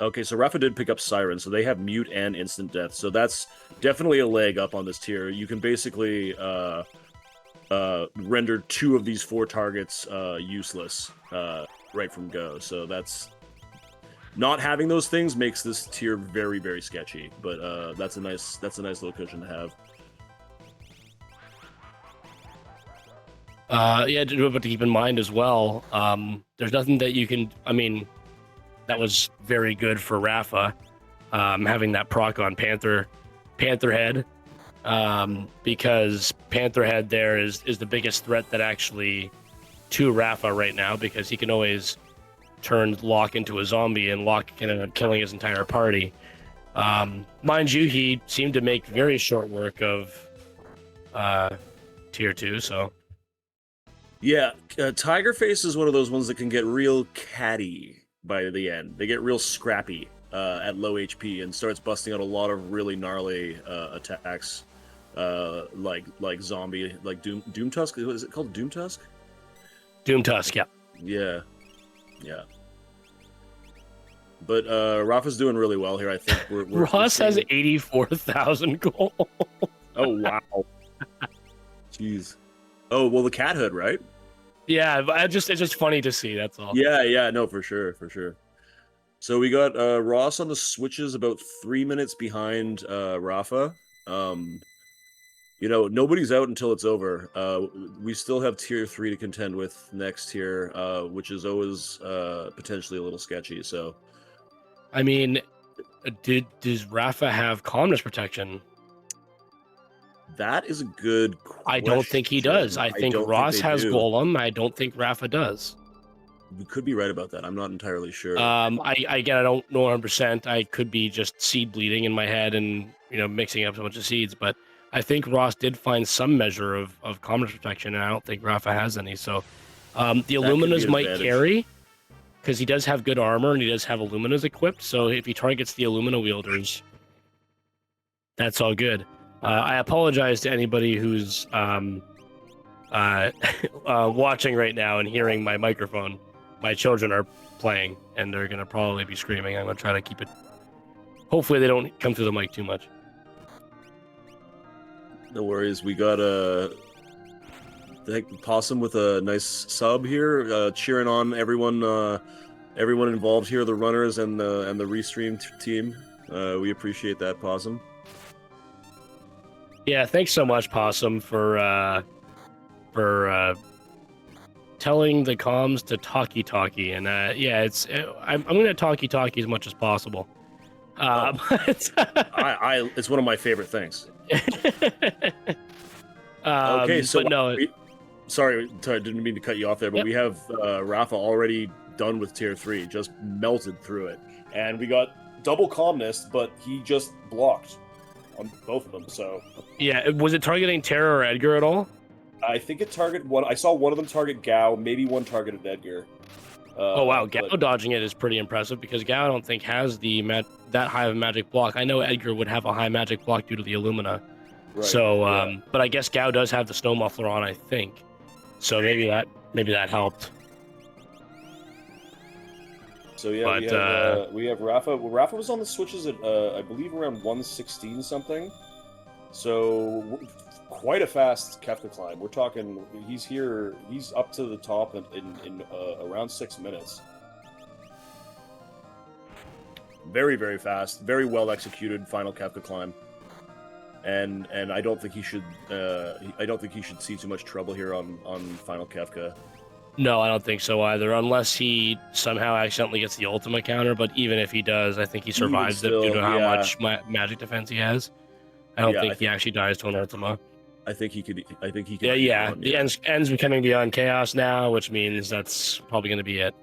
Okay, so Rafa did pick up Siren, so they have mute and instant death, so that's definitely a leg up on this tier. You can basically render 2 of these 4 targets useless right from go, so that's... Not having those things makes this tier very, very sketchy, but that's a nice little cushion to have. Yeah, but to keep in mind as well, there's nothing that you can... I mean, that was very good for Rafa, having that proc on Panther Head, because Panther Head there is the biggest threat that actually to Rafa right now, because he can always turn Locke into a zombie and Locke can end up killing his entire party. Mind you, he seemed to make very short work of tier 2, so... Yeah, Tiger Face is one of those ones that can get real catty by the end. They get real scrappy at low HP and starts busting out a lot of really gnarly attacks, like zombie, like Doom Tusk. Is it called Doom Tusk? Doom Tusk, yeah. Yeah. But Rafa's doing really well here. I think we're Ross has 84,000 gold. Oh wow. Jeez. Oh well, the cat hood, right? Yeah, but it's just funny to see. That's all. Yeah, no, for sure. So we got Ross on the switches about 3 minutes behind Rafa. Nobody's out until it's over. We still have tier 3 to contend with next here, which is always potentially a little sketchy. So, I mean, does Rafa have calmness protection? that is a good question. I don't think he does. I think Ross has do. Golem. I don't think Rafa does. We could be right about that. I'm not entirely sure. I don't know 100%. I could be just seed bleeding in my head and mixing up a bunch of seeds, but I think Ross did find some measure of calmness protection, and I don't think Rafa has any. So the Illuminas might carry, because he does have good armor and he does have Illuminas equipped. So if he targets the Illumina wielders, that's all good. I apologize to anybody who's watching right now and hearing my microphone. My children are playing, and they're going to probably be screaming. I'm going to try to keep it... Hopefully they don't come through the mic too much. No worries. We got Possum with a nice sub here, cheering on everyone everyone involved here, the runners and the restream team. We appreciate that, Possum. Yeah, thanks so much, Possum, for telling the comms to talkie, and yeah, I'm gonna talkie as much as possible. But It's one of my favorite things. um, Okay, so but no, sorry, didn't mean to cut you off there, but Yep. we have Rafa already done with tier 3, just melted through it, and we got double calmness, but he just blocked on both of them. So yeah, was it targeting Terra or Edgar at all? I think it targeted one. I saw one of them target Gao, maybe one targeted Edgar. Oh wow, Gao but- dodging it is pretty impressive because Gao I don't think has that high of a magic block. I know Edgar would have a high magic block due to the Illumina. right, So, yeah. but I guess Gao does have the snow muffler on, I think. So maybe that helped. So yeah, But, we have Rafa. Well, Rafa was on the switches at I believe around 116 something. So quite a fast Kefka climb. We're talking he's here. He's up to the top in around 6 minutes. Very very fast, very well executed final Kefka climb. And I don't think he should. I don't think he should see too much trouble here on final Kefka. No, I don't think so either, unless he somehow accidentally gets the ultimate counter. But even if he does, I think he survives still, it due to how yeah. much magic defense he has. I don't Yeah, think I he actually dies to an ultima. I think he could. I think he could. Yeah. One, The ends becoming beyond chaos now, which means that's probably going to be it.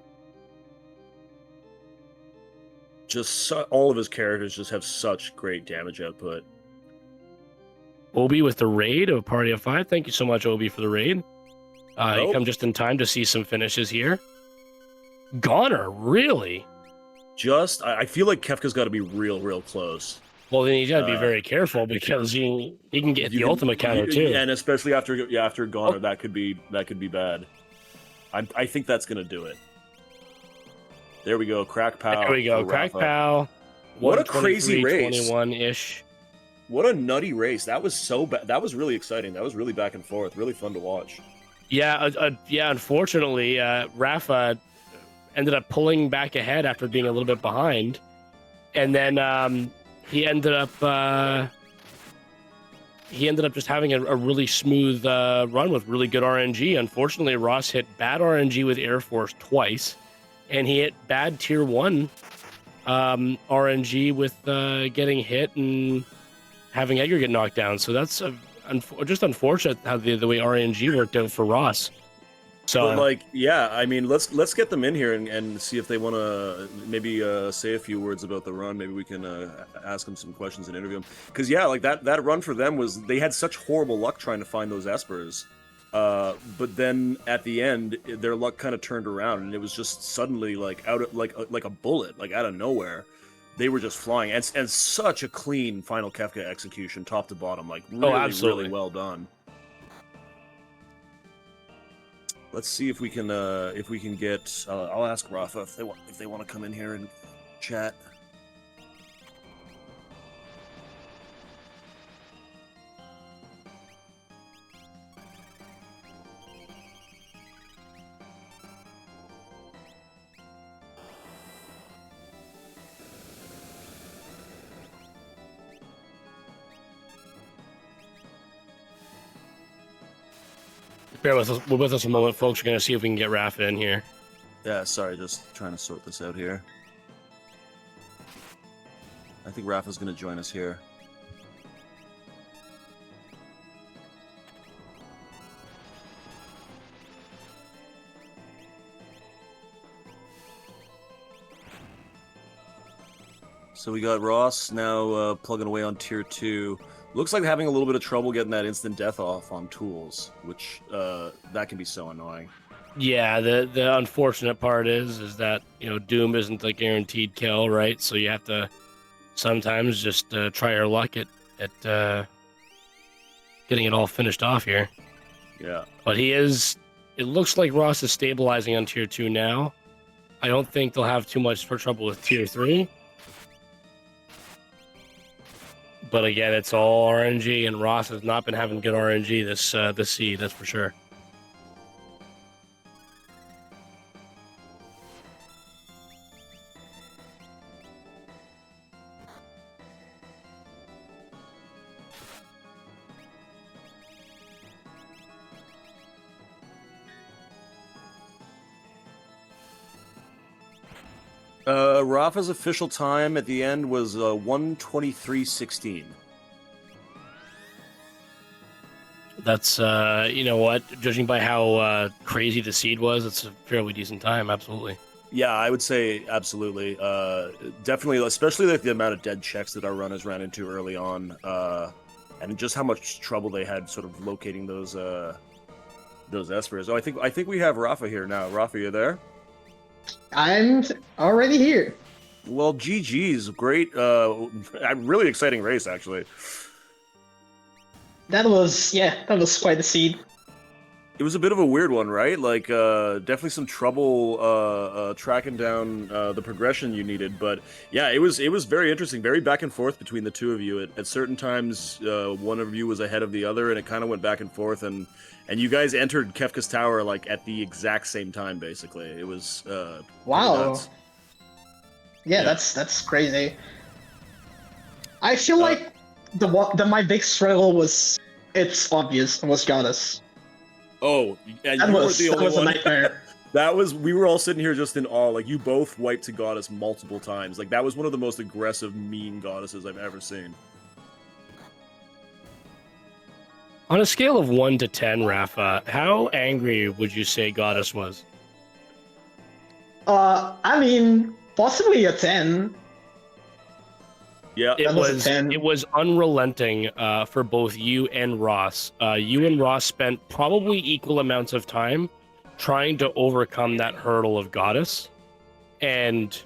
Just all of his characters just have such great damage output. Obi with the raid of Party of 5. Thank you so much, Obi, for the raid. You come just in time to see some finishes here. Goner, really? I feel like Kefka's got to be real close. Well, then he's got to be very careful because he can get the ultimate counter too. And especially after Goner, that could be bad. I think that's gonna do it. There we go, Crack Pow. There we go, Crack Pow. What a crazy race! 21-ish. What a nutty race! That was so bad. That was really exciting. That was really back and forth. Really fun to watch. Yeah, unfortunately, Rafa ended up pulling back ahead after being a little bit behind, and then he ended up just having a really smooth run with really good RNG. Unfortunately, Ross hit bad RNG with Air Force twice, and he hit bad Tier 1 RNG with getting hit and having Edgar get knocked down. So that's just unfortunate how the way RNG worked out for Ross. So, but I mean, let's get them in here and see if they want to maybe say a few words about the run. Maybe we can ask them some questions and interview them. Because that run for them was they had such horrible luck trying to find those espers, but then at the end their luck kind of turned around and it was just suddenly like like a bullet, like out of nowhere. They were just flying, and such a clean final Kefka execution, top to bottom, like really well done. Let's see if we can get. I'll ask Rafa if they want to come in here and chat. bear with us a moment, folks. We're going to see if we can get Rafa in here. Yeah, sorry, just trying to sort this out here. I think Rafa's going to join us here. So we got Ross now plugging away on tier 2. Looks like having a little bit of trouble getting that instant death off on tools, which that can be so annoying. Yeah, the unfortunate part is that Doom isn't a guaranteed kill, right? So you have to sometimes just try your luck at getting it all finished off here. Yeah, but it looks like Ross is stabilizing on tier 2 now. I don't think they'll have too much trouble with tier 3. But again, it's all RNG, and Ross has not been having good RNG this seed, that's for sure. Rafa's official time at the end was 1:23:16. That's you know what, judging by how crazy the seed was, it's a fairly decent time. Absolutely. Yeah, I would say absolutely. Definitely, especially like the amount of dead checks that our runners ran into early on, and just how much trouble they had sort of locating those espers. Oh, I think we have Rafa here now. Rafa, you there? I'm already here. Well, GG's, great. Really exciting race, actually. That was quite a seed. It was a bit of a weird one, right? Like, definitely some trouble tracking down the progression you needed. But yeah, it was very interesting, very back and forth between the two of you. At certain times, one of you was ahead of the other, and it kind of went back and forth. And you guys entered Kefka's Tower like at the exact same time, basically. It was Wow. nuts. Yeah, that's crazy. I feel like my big struggle was, it's obvious, was Goddess. Oh, and That you weren't was the only a one. nightmare. We were all sitting here just in awe. Like, you both wiped to Goddess multiple times. Like, that was one of the most aggressive, mean Goddesses I've ever seen. On a scale of 1 to 10, Rafa, how angry would you say Goddess was? I mean, possibly a 10. Yeah, It That was a was 10. it was unrelenting for both you and Ross. You and Ross spent probably equal amounts of time trying to overcome that hurdle of Goddess, and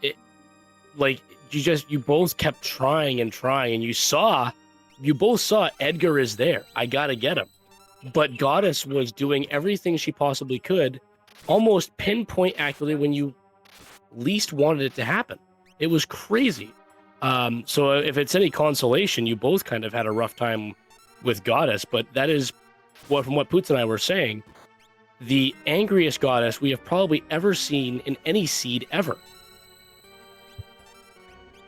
it like you both kept trying and trying, and you both saw Edgar is there. I gotta get him, but Goddess was doing everything she possibly could, almost pinpoint accurately when you least wanted it to happen. It was crazy. So if it's any consolation, you both kind of had a rough time with Goddess, but that is from what Poots and I were saying, the angriest Goddess we have probably ever seen in any seed ever.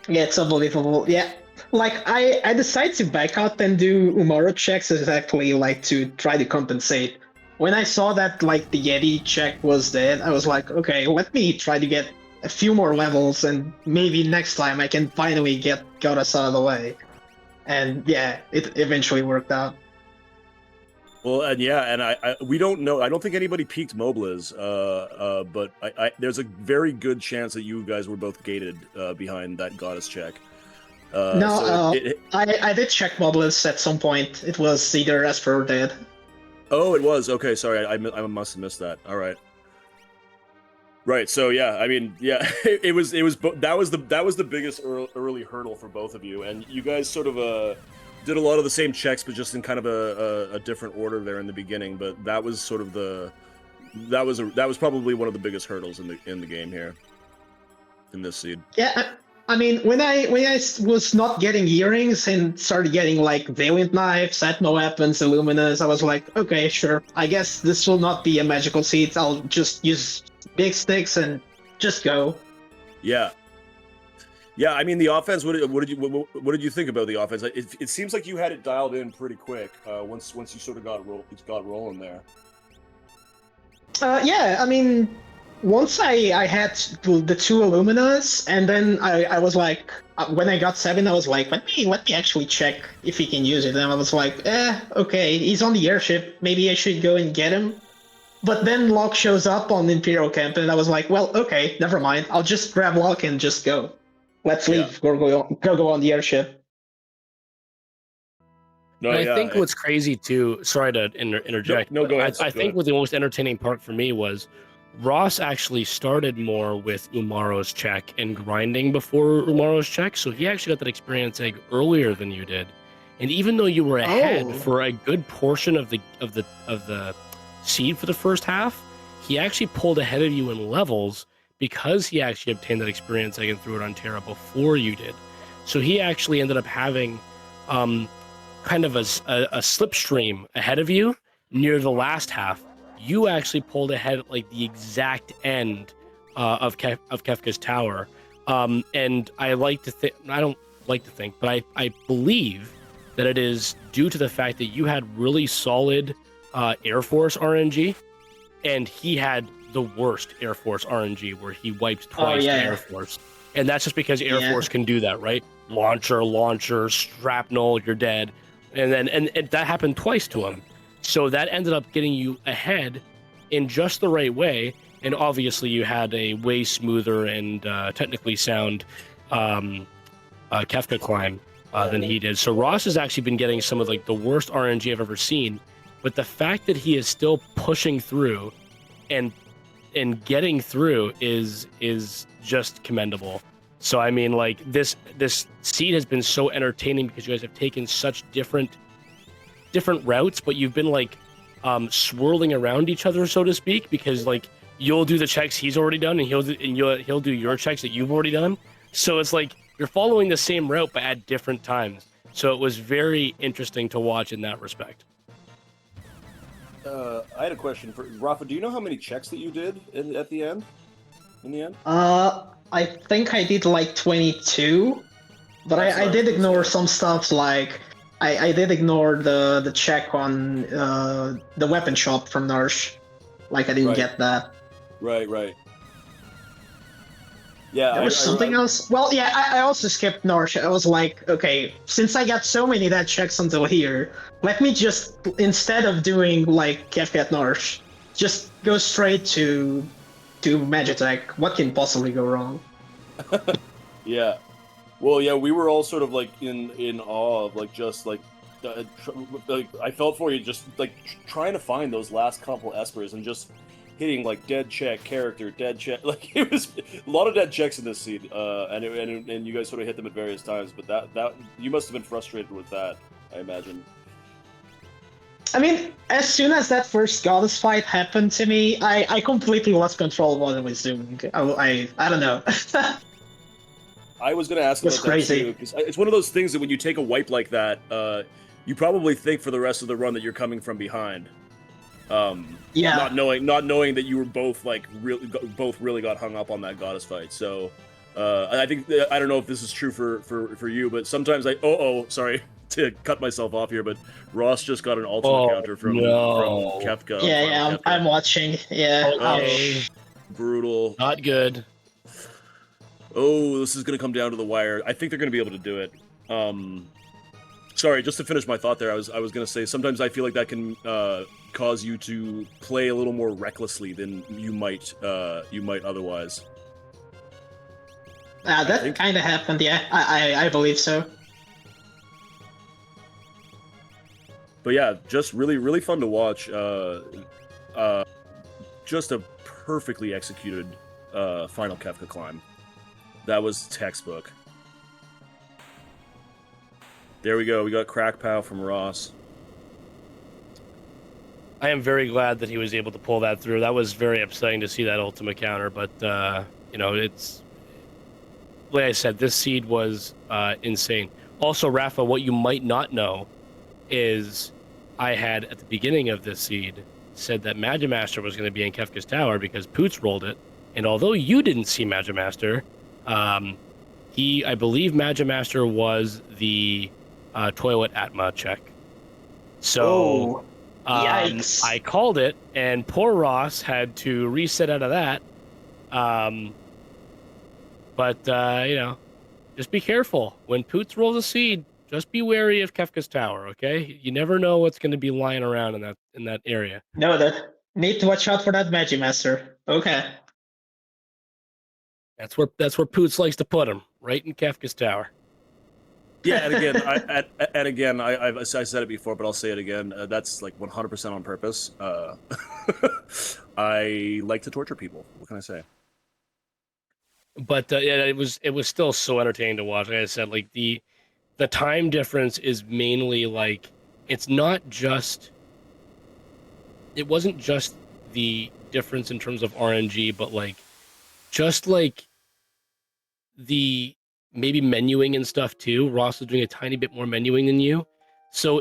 Yeah, it's unbelievable. Yeah. Like, I decided to back out and do Umaro checks exactly, like, to try to compensate. When I saw that, like, the Yeti check was dead, I was like, okay, let me try to get a few more levels, and maybe next time I can finally get Goddess out of the way. And yeah, it eventually worked out. well, and yeah, and we don't know. I don't think anybody peaked Mobliz, but there's a very good chance that you guys were both gated behind that Goddess check. No, I did check Moblins at some point. It was either Esper or dead. Oh, it was. Okay, sorry, I must have missed that. All right. Right. So yeah, I mean, yeah, that was the biggest early hurdle for both of you, and you guys sort of did a lot of the same checks, but just in kind of a different order there in the beginning. But that was sort of that was probably one of the biggest hurdles in the game here, in this seed. Yeah, I mean, when I was not getting earrings and started getting like Valiant Knives, Atmo Weapons, Illuminous, I was like, okay, sure. I guess this will not be a magical seed. I'll just use big sticks and just go. Yeah. Yeah, I mean, the offense. What did you think about the offense? It seems like you had it dialed in pretty quick once you sort of got rolling there. Yeah, I mean, once I had the two Illuminas, and then I was like, when I got 7, I was like, let me actually check if he can use it. And I was like, okay, he's on the airship. Maybe I should go and get him. But then Locke shows up on Imperial Camp, and I was like, well, okay, never mind. I'll just grab Locke and just go. Let's leave. Yeah. Go on the airship. No, I yeah, think what's crazy too. Sorry to interject. No, go ahead. I think what the most entertaining part for me was Ross actually started more with Umaro's check and grinding before Umaro's check, so he actually got that experience egg earlier than you did. And even though you were ahead for a good portion of the seed for the first half, he actually pulled ahead of you in levels because he actually obtained that experience egg and threw it on Terra before you did. So he actually ended up having kind of a slipstream ahead of you near the last half. You actually pulled ahead at like the exact end of Kefka's Tower. And I like to think, I don't like to think, but I believe that it is due to the fact that you had really solid Air Force RNG, and he had the worst Air Force RNG where he wiped twice to yeah. Air Force. And that's just because Air Yeah. Force can do that, right? Launcher, shrapnel, you're dead. And then and that happened twice to him. So that ended up getting you ahead in just the right way. And obviously you had a way smoother and technically sound Kefka climb than he did. So Ross has actually been getting some of like the worst RNG I've ever seen. But the fact that he is still pushing through and getting through is just commendable. So I mean, like this seed has been so entertaining because you guys have taken such different routes, but you've been like swirling around each other, so to speak, because like you'll do the checks he's already done, and he'll do your checks that you've already done. So it's like you're following the same route but at different times. So it was very interesting to watch in that respect. I had a question for Rafa. Do you know how many checks that you did at the end? In the end? I think I did like 22, but I did ignore some stuff like I did ignore the check on the weapon shop from Narsh. Like I didn't get that. Right. Yeah, There was something else. Well, yeah, I also skipped Narsh. I was like, okay, since I got so many dead checks until here, let me just, instead of doing like Kefka at Narsh, just go straight to Magitech. What can possibly go wrong? Yeah. Well, yeah, we were all sort of like in awe of like just like I felt for you, just like trying to find those last couple espers and just hitting like dead check character, dead check. Like it was a lot of dead checks in this seed, and you guys sort of hit them at various times. But that you must have been frustrated with that, I imagine. I mean, as soon as that first goddess fight happened to me, I completely lost control of what I was doing. I don't know. I was going to ask That's about that crazy. too, because it's one of those things that when you take a wipe like that, you probably think for the rest of the run that you're coming from behind. Yeah. Not knowing that you were both really got hung up on that goddess fight. So, I think I don't know if this is true for you, but sometimes sorry to cut myself off here, but Ross just got an ultimate counter from Kefka. Yeah, Kefka. I'm watching. Yeah. Okay. Brutal. Not good. Oh, this is going to come down to the wire. I think they're going to be able to do it. Sorry, just to finish my thought there, I was going to say sometimes I feel like that can cause you to play a little more recklessly than you might otherwise. That kind of happened. Yeah, I believe so. But yeah, just really fun to watch. Just a perfectly executed final Kefka climb. That was textbook. There we go. We got Crack Pow from Ross. I am very glad that he was able to pull that through. That was very upsetting to see that ultimate counter, but it's like I said, this seed was insane. Also, Rafa, what you might not know is I had at the beginning of this seed said that Magimaster was going to be in Kefka's Tower because Poots rolled it, and although you didn't see Magimaster, I believe Magimaster was the Toilet Atma check. So yikes. I called it, and poor Ross had to reset out of that. But just be careful. When Poots rolls a seed, just be wary of Kefka's Tower, okay? You never know what's going to be lying around in that area. No, that need to watch out for that Magimaster. Okay. That's where Poots likes to put him, right in Kefka's Tower. Yeah, and again, I said it before, but I'll say it again. That's like 100% on purpose. I like to torture people. What can I say? But yeah, it was still so entertaining to watch. Like I said, like the time difference is mainly like it wasn't just the difference in terms of RNG, but like just like the maybe menuing and stuff too. Ross is doing a tiny bit more menuing than you, so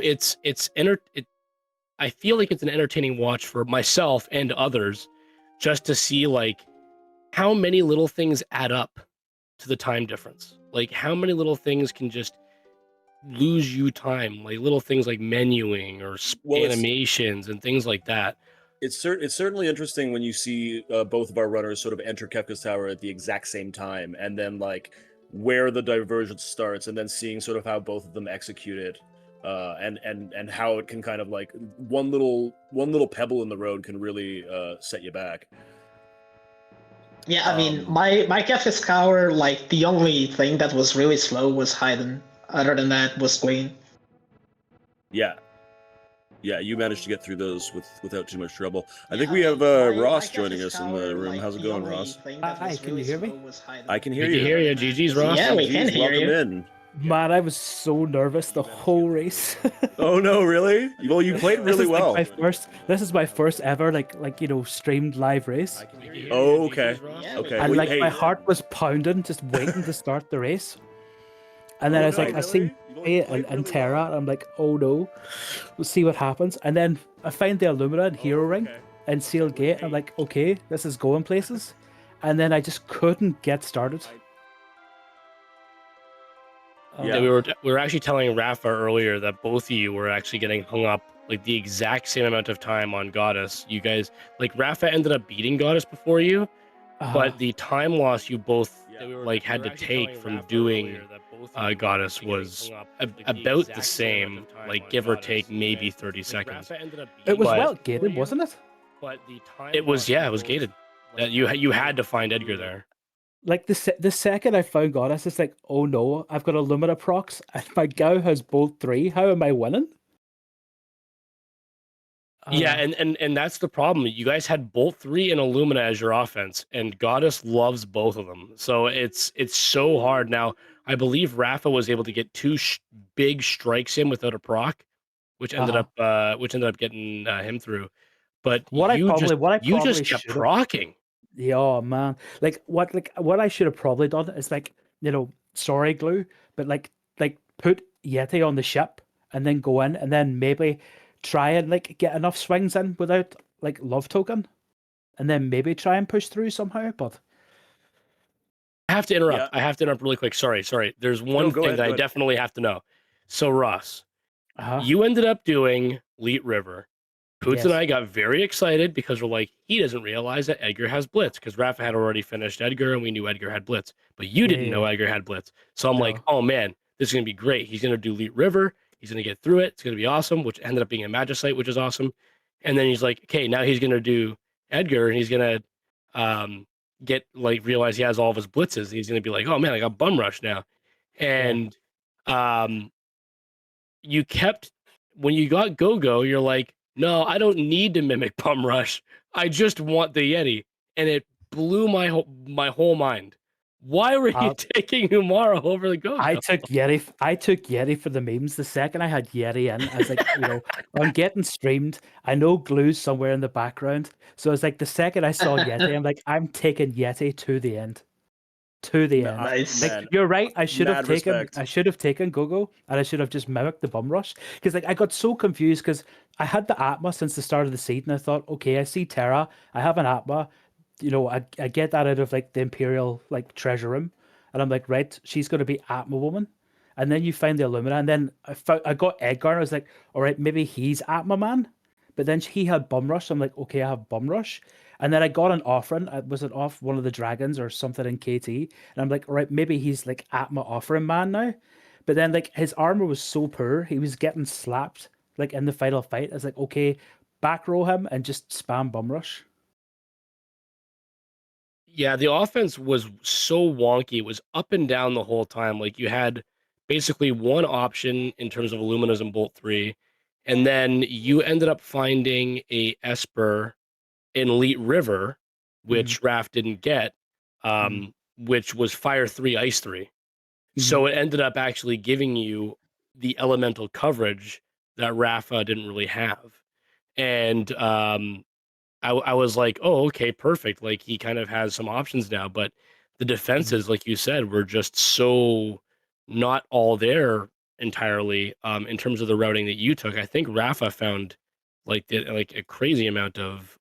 I feel like it's an entertaining watch for myself and others, just to see like how many little things add up to the time difference. Like how many little things can just lose you time, like little things like menuing or animations and things like that. It's certainly interesting when you see both of our runners sort of enter Kefka's Tower at the exact same time, and then like where the divergence starts, and then seeing sort of how both of them execute it, and how it can kind of like one little pebble in the road can really set you back. Yeah, I mean, my Kefka's Tower, like the only thing that was really slow was Haydn. Other than that, was Queen. Yeah. Yeah, you managed to get through those without too much trouble. I think Yeah, we have my Ross Kefka's joining us in the Tower, room. like, How's it the going, only Ross? thing that Hi, was can really you hear me? slow was Haydn. I can hear We you. can hear you. GG's, Ross. Yeah, we can Jeez, hear welcome you. in. Man, I was so nervous the whole race. Oh no, really? Well, you played really This is well. like this is my first ever streamed live race. Oh, okay. Yeah, Okay. And Well, like hey, my heart was pounding just waiting to start the race. And then I was like, I seen and Terra, and I'm like, oh no, we'll see what happens. And then I find the Illumina and Hero Ring and Seal Gate. And I'm like, okay, this is going places. And then I just couldn't get started. Yeah, we were actually telling Rafa earlier that both of you were actually getting hung up like the exact same amount of time on Goddess. You guys, like Rafa ended up beating Goddess before you, but the time loss you both like had to take from doing Goddess was about the same, like give or take maybe 30 seconds. It was But- well gated, wasn't it? It was, yeah, it was gated. That you had to find Edgar there. Like the second I found Goddess, it's like, oh no, I've got Illumina procs, and my Gao has both 3. How am I winning? Yeah, and that's the problem. You guys had Bolt 3 and Illumina as your offense, and Goddess loves both of them. So it's so hard. Now, I believe Rafa was able to get 2 big strikes in without a proc, which ended up getting him through. But What I you probably just kept should've- procking. Yeah, oh, man. Like what I should have probably done is sorry glue, but like put Yeti on the ship and then go in and then maybe try and like get enough swings in without like love token, and then maybe try and push through somehow. But I have to interrupt. Yeah. I have to interrupt really quick. Sorry. There's one go thing ahead, that go I ahead. definitely have to know. So Ross, uh-huh. you ended up doing Leet River. Poots and Yes. I got very excited because we're like, he doesn't realize that Edgar has Blitz because Rafa had already finished Edgar and we knew Edgar had Blitz, but you didn't know Yeah. Edgar had Blitz. So I'm No. like, oh man, this is going to be great. He's going to do Leet River. He's going to get through it. It's going to be awesome, which ended up being a Magicite, which is awesome. And then he's like, okay, now he's going to do Edgar and he's going to realize he has all of his blitzes. He's going to be like, oh man, I got Bum Rush now. And you kept, when you got Go-Go, you're like, no, I don't need to mimic Bum Rush. I just want the Yeti. And it blew my whole mind. Why were you taking Umara over the Go-Go? I took Yeti for the memes. The second I had Yeti in, I was like, I'm getting streamed. I know Glue's somewhere in the background. So it's like the second I saw Yeti, I'm like, I'm taking Yeti to the end. To the end. Nice. Like, Man, you're right. I should have mad taken respect. Go-Go, and I should have just mimicked the Bum Rush. Because like I got so confused because I had the Atma since the start of the season. I thought, okay, I see Terra. I have an Atma. I get that out of like the Imperial like treasure room. And I'm like, right, she's going to be Atma Woman. And then you find the Illumina. And then I got Edgar. And I was like, all right, maybe he's Atma Man. But then he had Bum Rush. So I'm like, okay, I have Bum Rush. And then I got an offering. Was it off one of the dragons or something in KT? And I'm like, all right, maybe he's like Atma Offering Man now. But then like his armor was so poor. He was getting slapped like in the final fight. I was like, okay, back row him and just spam Bum Rush. Yeah, the offense was so wonky. It was up and down the whole time. Like you had basically one option in terms of Illuminas and Bolt 3, and then you ended up finding a Esper in Elite River, which Raph didn't get, which was Fire 3, Ice 3. So it ended up actually giving you the elemental coverage that Rafa didn't really have. And I was like, oh, okay, perfect. Like he kind of has some options now, but the defenses, like you said, were just so not all there entirely. In terms of the routing that you took, I think Rafa found like a crazy amount of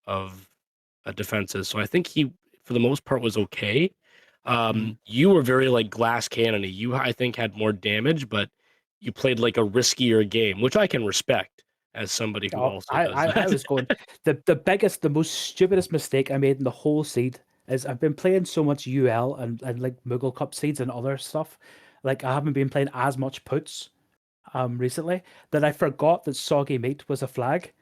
defenses. So I think he, for the most part, was okay. You were very like glass cannony. You, I think, had more damage, but you played like a riskier game, which I can respect as somebody who Oh, also I, does I, I that. was going the biggest, the most stupidest mistake I made in the whole seed is I've been playing so much UL and like Moogle Cup seeds and other stuff. Like I haven't been playing as much Poots recently that I forgot that soggy meat was a flag.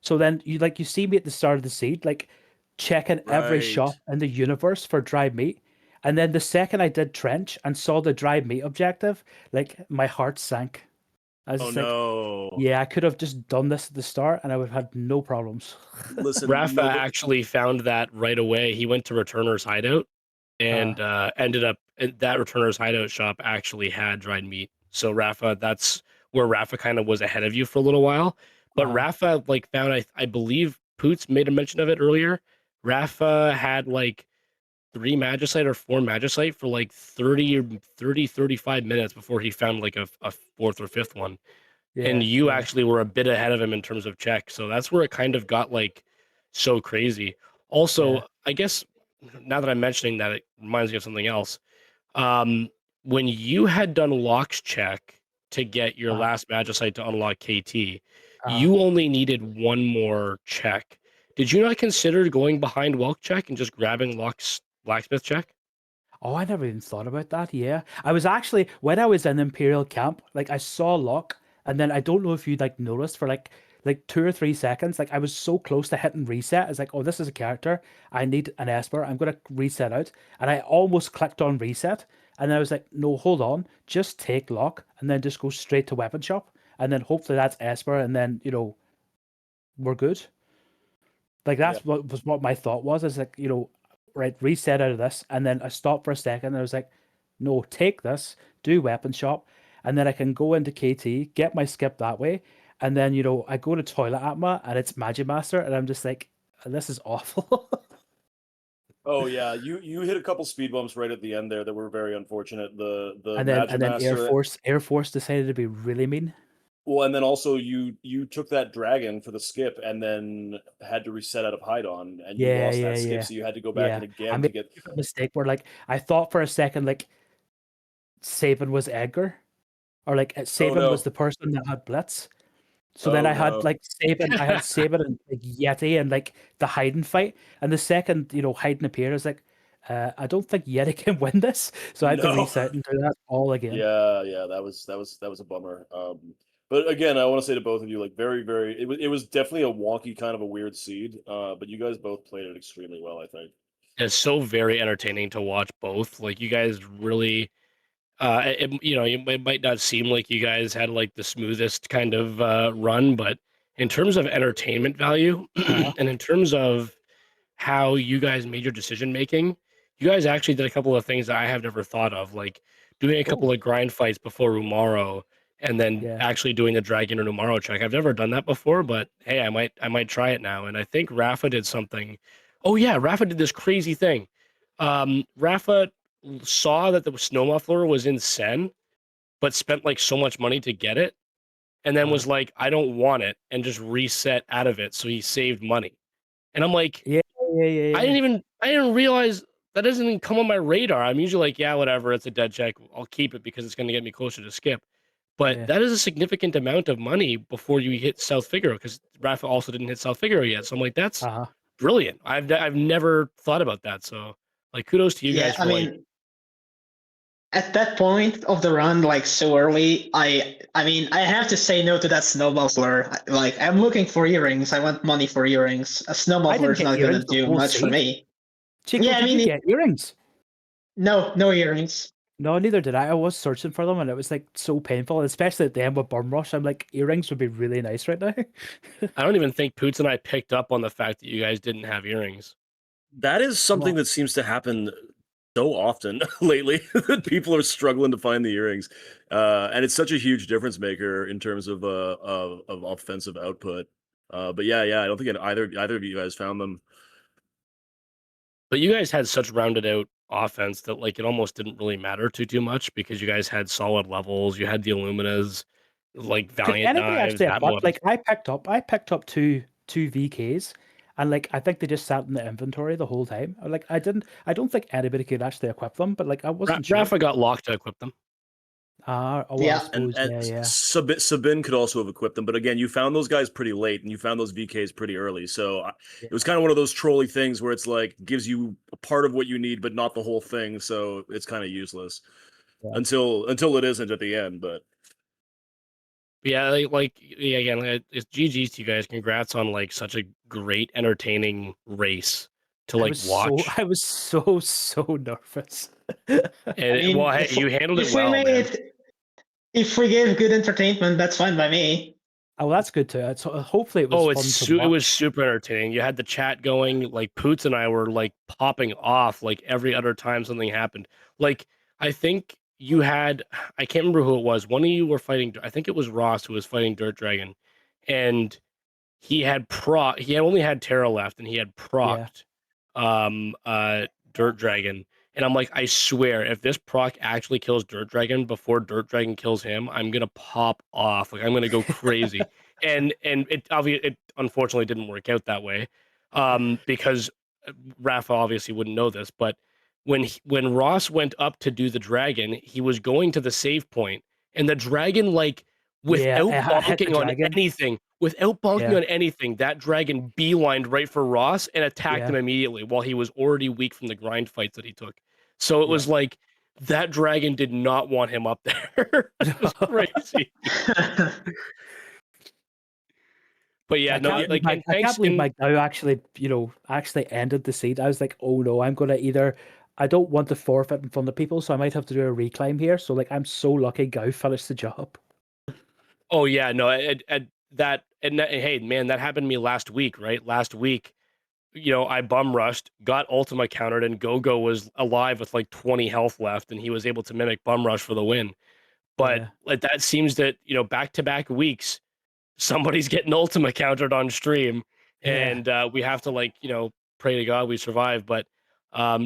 So then you see me at the start of the seed, like checking every Right. shop in the universe for dried meat. And then the second I did trench and saw the dried meat objective, like my heart sank. I was Oh just like, no. yeah, I could have just done this at the start and I would have had no problems. Listen, Rafa no, but actually found that right away. He went to Returner's Hideout Uh, and ended up that Returner's Hideout shop actually had dried meat. So Rafa, that's where Rafa kind of was ahead of you for a little while. But uh, Rafa like found I believe Poots made a mention of it earlier. Rafa had like 3 Magicite or 4 Magicite for like 35 minutes before he found like a fourth or fifth one. And yeah, you yeah, actually were a bit ahead of him in terms of check. So that's where it kind of got like so crazy. yeah. Also, I guess now that I'm mentioning that, it reminds me of something else. Um, when you had done Locke's check to get your Uh, last Magicite to unlock KT, uh. you only needed one more check. Did you not consider going behind Welk check and just grabbing Locke's blacksmith check? Oh, I never even thought about that. Yeah. I was actually when I was in Imperial camp, like I saw Locke, and then I don't know if you like noticed for like 2 or 3 seconds, like I was so close to hitting reset. It's like, oh, this is a character. I need an Esper. I'm gonna reset out. And I almost clicked on reset. And then I was like, no, hold on, just take Locke and then just go straight to weapon shop. And then hopefully that's Esper, and then we're good. Like yeah. that's what my thought was. Is like, right, reset out of this, and then I stopped for a second. And I was like, no, take this, do weapon shop, and then I can go into KT, get my skip that way, and then I go to toilet atma and it's Magimaster, and I'm just like, this is awful. Oh yeah, you hit a couple speed bumps right at the end there that were very unfortunate. The and then Air Magimaster, Force Air Force decided to be really mean. well, and then also you took that dragon for the skip and then had to reset out of Hydon, and you Yeah, lost yeah, that skip, yeah, so you had to go back in yeah. I again to made get. a mistake where like I thought for a second like Saban was Edgar, or like Oh Saban was no! the person that had Blitz. So then Oh I had no! like Saban and like Yeti and like the Haydn fight. And the second, Haydn appeared, I was like, I don't think Yeti can win this. So I had to No! reset and do that all again. Yeah, yeah, that was a bummer. But again, I want to say to both of you, like very, it was definitely a wonky kind of a weird seed. But you guys both played it extremely well, I think. It's so very entertaining to watch both. Like you guys really it might not seem like you guys had like the smoothest kind of run, but in terms of entertainment value Uh-huh. and in terms of how you guys made your decision making, you guys actually did a couple of things that I have never thought of, like doing a Oh, couple of grind fights before Umaro and then yeah. actually doing the Dragon and Umaro check. I've never done that before, but hey, I might try it now. And I think Rafa did something. Oh yeah, Rafa did this crazy thing. Rafa saw that the snow muffler was in Sen, but spent like so much money to get it, and then Uh-huh. was like, I don't want it, and just reset out of it, so he saved money. And I'm like, Yeah, yeah, yeah, yeah. I didn't realize that doesn't even come on my radar. I'm usually like, yeah, whatever, it's a dead check. I'll keep it because it's going to get me closer to skip. But Yeah. that is a significant amount of money before you hit South Figaro because Rafa also didn't hit South Figaro yet. So I'm like, that's Uh-huh. brilliant. I've never thought about that. So like, kudos to you Yeah, guys I for like, mean, at that point of the run, like so early, I mean, I have to say no to that snow muffler. Like, I'm looking for earrings. I want money for earrings. A snow I muffler didn't is get not gonna earrings the do whole much for seed. me. Chico, Yeah, I did you mean, get earrings? no earrings. No, neither did I. I was searching for them and it was like so painful, especially at the end with Bum Rush. I'm like, earrings would be really nice right now. I don't even think Poots and I picked up on the fact that you guys didn't have earrings. That is something Well, that seems to happen so often lately that people are struggling to find the earrings, and it's such a huge difference maker in terms of offensive output. But yeah, I don't think either of you guys found them. But you guys had such rounded out offense that like it almost didn't really matter too much because you guys had solid levels. You had the Illuminas, like could Valiant anybody Knives, actually have bought Atmos. like I picked up two VKs and like I think they just sat in the inventory the whole time. Like I don't think anybody could actually equip them, but like I wasn't sure. Rafa got locked to equip them. Oh, well, I Yeah. suppose, And yeah. Sabin could also have equipped them, but again, you found those guys pretty late, and you found those VKs pretty early. So Yeah. it was kind of one of those trolley things where it's like gives you a part of what you need, but not the whole thing. So it's kind of useless Yeah. until it isn't at the end. But Yeah, yeah, again, it's GG's to you guys. Congrats on like such a great, entertaining race to like watch. I was so nervous. I And mean, well, hey, you handled it if we well, made man. if we gave good entertainment, that's fine by me. Oh, that's good too. It's, hopefully it was Oh, fun to it was watch. super entertaining. You had the chat going, like Poots and I were like popping off like every other time something happened. Like I think you had, I can't remember who it was. One of you were fighting. I think it was Ross who was fighting Dirt Dragon, and he had only had Terra left, and he had Yeah. procced Dirt Dragon. And I'm like, I swear, if this proc actually kills Dirt Dragon before Dirt Dragon kills him, I'm gonna pop off. Like I'm gonna go crazy. And it unfortunately didn't work out that way. Because Rafa obviously wouldn't know this, but when Ross went up to do the dragon, he was going to the save point, and the dragon, like, Yeah, without I hit the bonking on dragon. anything, Yeah. that dragon beelined right for Ross and attacked him Yeah. immediately while he was already weak from the grind fights that he took. So it Yeah. was like that dragon did not want him up there. It was crazy. But yeah, no, like, and I thanks. can't believe And my cow actually, actually ended the seed. I was like, oh no, I'm gonna either I don't want to forfeit in front of people, so I might have to do a reclaim here. So like I'm so lucky Gao finished the job. oh yeah, no, hey man, that happened to me last week, right? Last week, I bum rushed, got Ultima countered, and Gogo was alive with like 20 health left, and he was able to mimic bum rush for the win. But Yeah. like that seems that, back to back weeks, somebody's getting Ultima countered on stream, Yeah. and we have to, like, pray to God we survive. But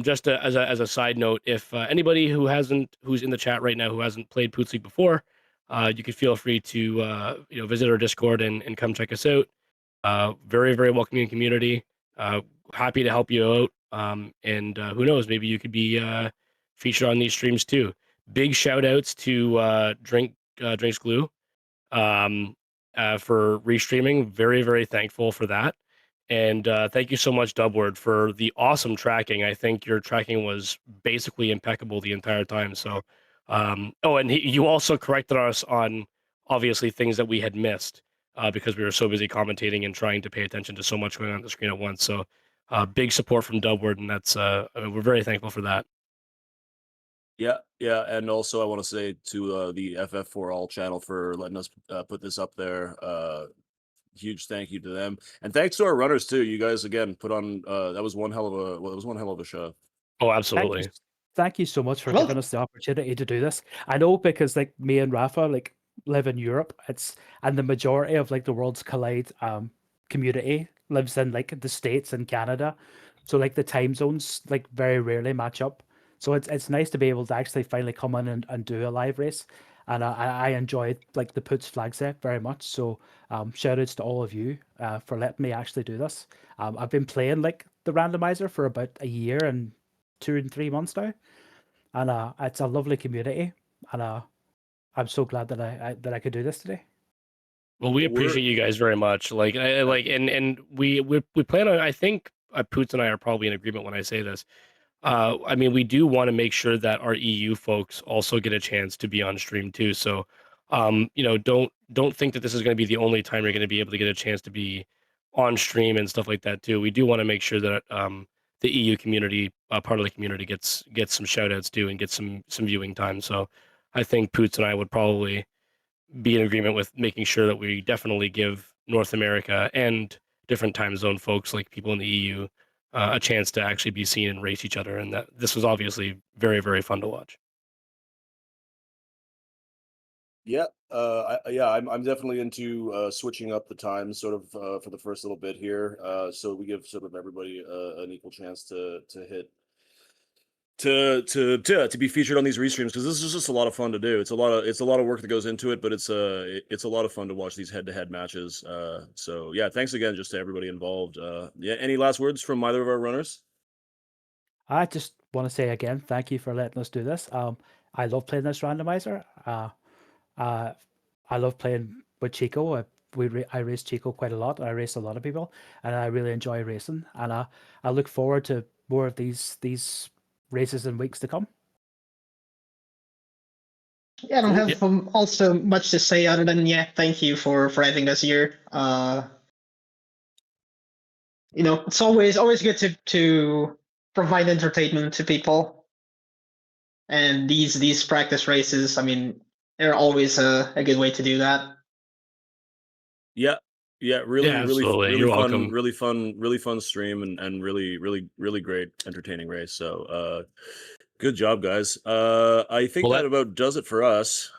just as a side note, if anybody who's in the chat right now who hasn't played Poots League before, you could feel free to visit our Discord and come check us out. Very, very welcoming community. Uh, Happy to help you out. And who knows, maybe you could be featured on these streams too. Big shout outs to Drinks Glue um, for restreaming. Very, very thankful for that. And thank you so much, Dubword, for the awesome tracking. I think your tracking was basically impeccable the entire time. So, and you also corrected us on obviously things that we had missed because we were so busy commentating and trying to pay attention to so much going on the screen at once. So, big support from Dubword, and that's we're very thankful for that. yeah, and also I want to say to the FF4 All channel for letting us put this up there. Huge thank you to them, and thanks to our runners too. You guys again put on that was one hell of a show. Oh, Thank you, absolutely. thank you so much for Well- giving us the opportunity to do this. I know because like me and Rafa like live in Europe. And the majority of like the Worlds Collide community lives in like the States and Canada. So like the time zones like very rarely match up. So it's nice to be able to actually finally come in and do a live race. And I enjoyed like the Poots flag set very much. So shout outs to all of you for letting me actually do this. I've been playing like the randomizer for about a year and 2 and 3 months now, and it's a lovely community, and I'm so glad that I could do this today. Well, we appreciate you guys very much. Like, and we plan on. I think Poots and I are probably in agreement when I say this. I mean, we do want to make sure that our EU folks also get a chance to be on stream too. So, don't think that this is going to be the only time you're going to be able to get a chance to be on stream and stuff like that too. We do want to make sure that the EU community, part of the community, gets some shout outs too and gets some viewing time. So, I think Poots and I would probably be in agreement with making sure that we definitely give North America and different time zone folks, like people in the EU, a chance to actually be seen and race each other. And that this was obviously very, very fun to watch. Yeah, I'm definitely into switching up the times sort of for the first little bit here, so we give sort of everybody an equal chance to hit to be featured on these restreams, because this is just a lot of fun to do. It's a lot of work that goes into it, but it's a lot of fun to watch these head-to-head matches. So yeah, thanks again just to everybody involved. Yeah, any last words from either of our runners? I just want to say again, thank you for letting us do this. I love playing this randomizer. I love playing with Chico. I race Chico quite a lot. I race a lot of people, and I really enjoy racing. And I look forward to more of these races in weeks to come. Yeah, I don't Cool. have also much to say other than thank you for having us here. It's always good to provide entertainment to people, and these practice races, I mean, they're always a good way to do that. Yeah, yeah, Yeah, absolutely. really You're fun, welcome. really fun stream, and really great entertaining race. So, good job, guys. I think Well, that about does it for us.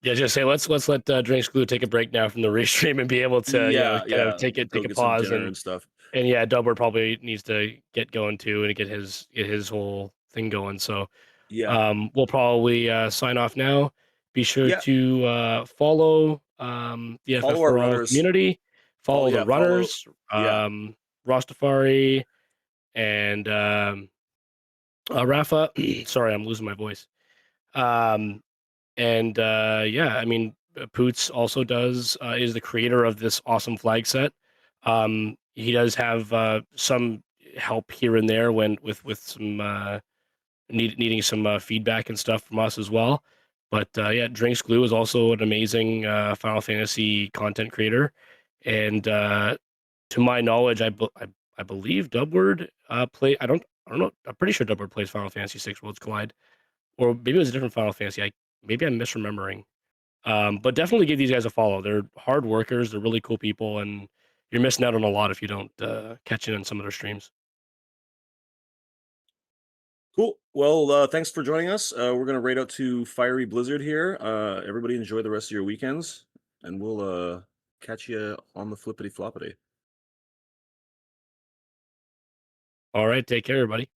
yeah, just say let's let Drinks Glue take a break now from the restream and be able to Yeah, kind of yeah, take go a get some pause dinner and stuff. and yeah, Dubbard probably needs to get going too and get his whole thing going. So Yeah, we'll probably sign off now. Be sure yeah. to follow the FF Follow our for All runners. community, follow the Follow. runners, Yeah, Rastafari, and Rafa. Sorry, I'm losing my voice. Um, and yeah, I mean, Poots also does is the creator of this awesome flag set. He does have some help here and there when with some needing some feedback and stuff from us as well. But yeah, Drinks Glue is also an amazing Final Fantasy content creator, and to my knowledge, I believe Dubward play. I don't know. I'm pretty sure Dubward plays Final Fantasy 6 Worlds Collide, or maybe it was a different Final Fantasy. Maybe I'm misremembering. But definitely give these guys a follow. They're hard workers. They're really cool people, and you're missing out on a lot if you don't catch it in some of their streams. cool. Well, thanks for joining us. We're gonna raid out to Fiery Blizzard here. Everybody enjoy the rest of your weekends, and we'll catch you on the flippity floppity. All right, take care, everybody.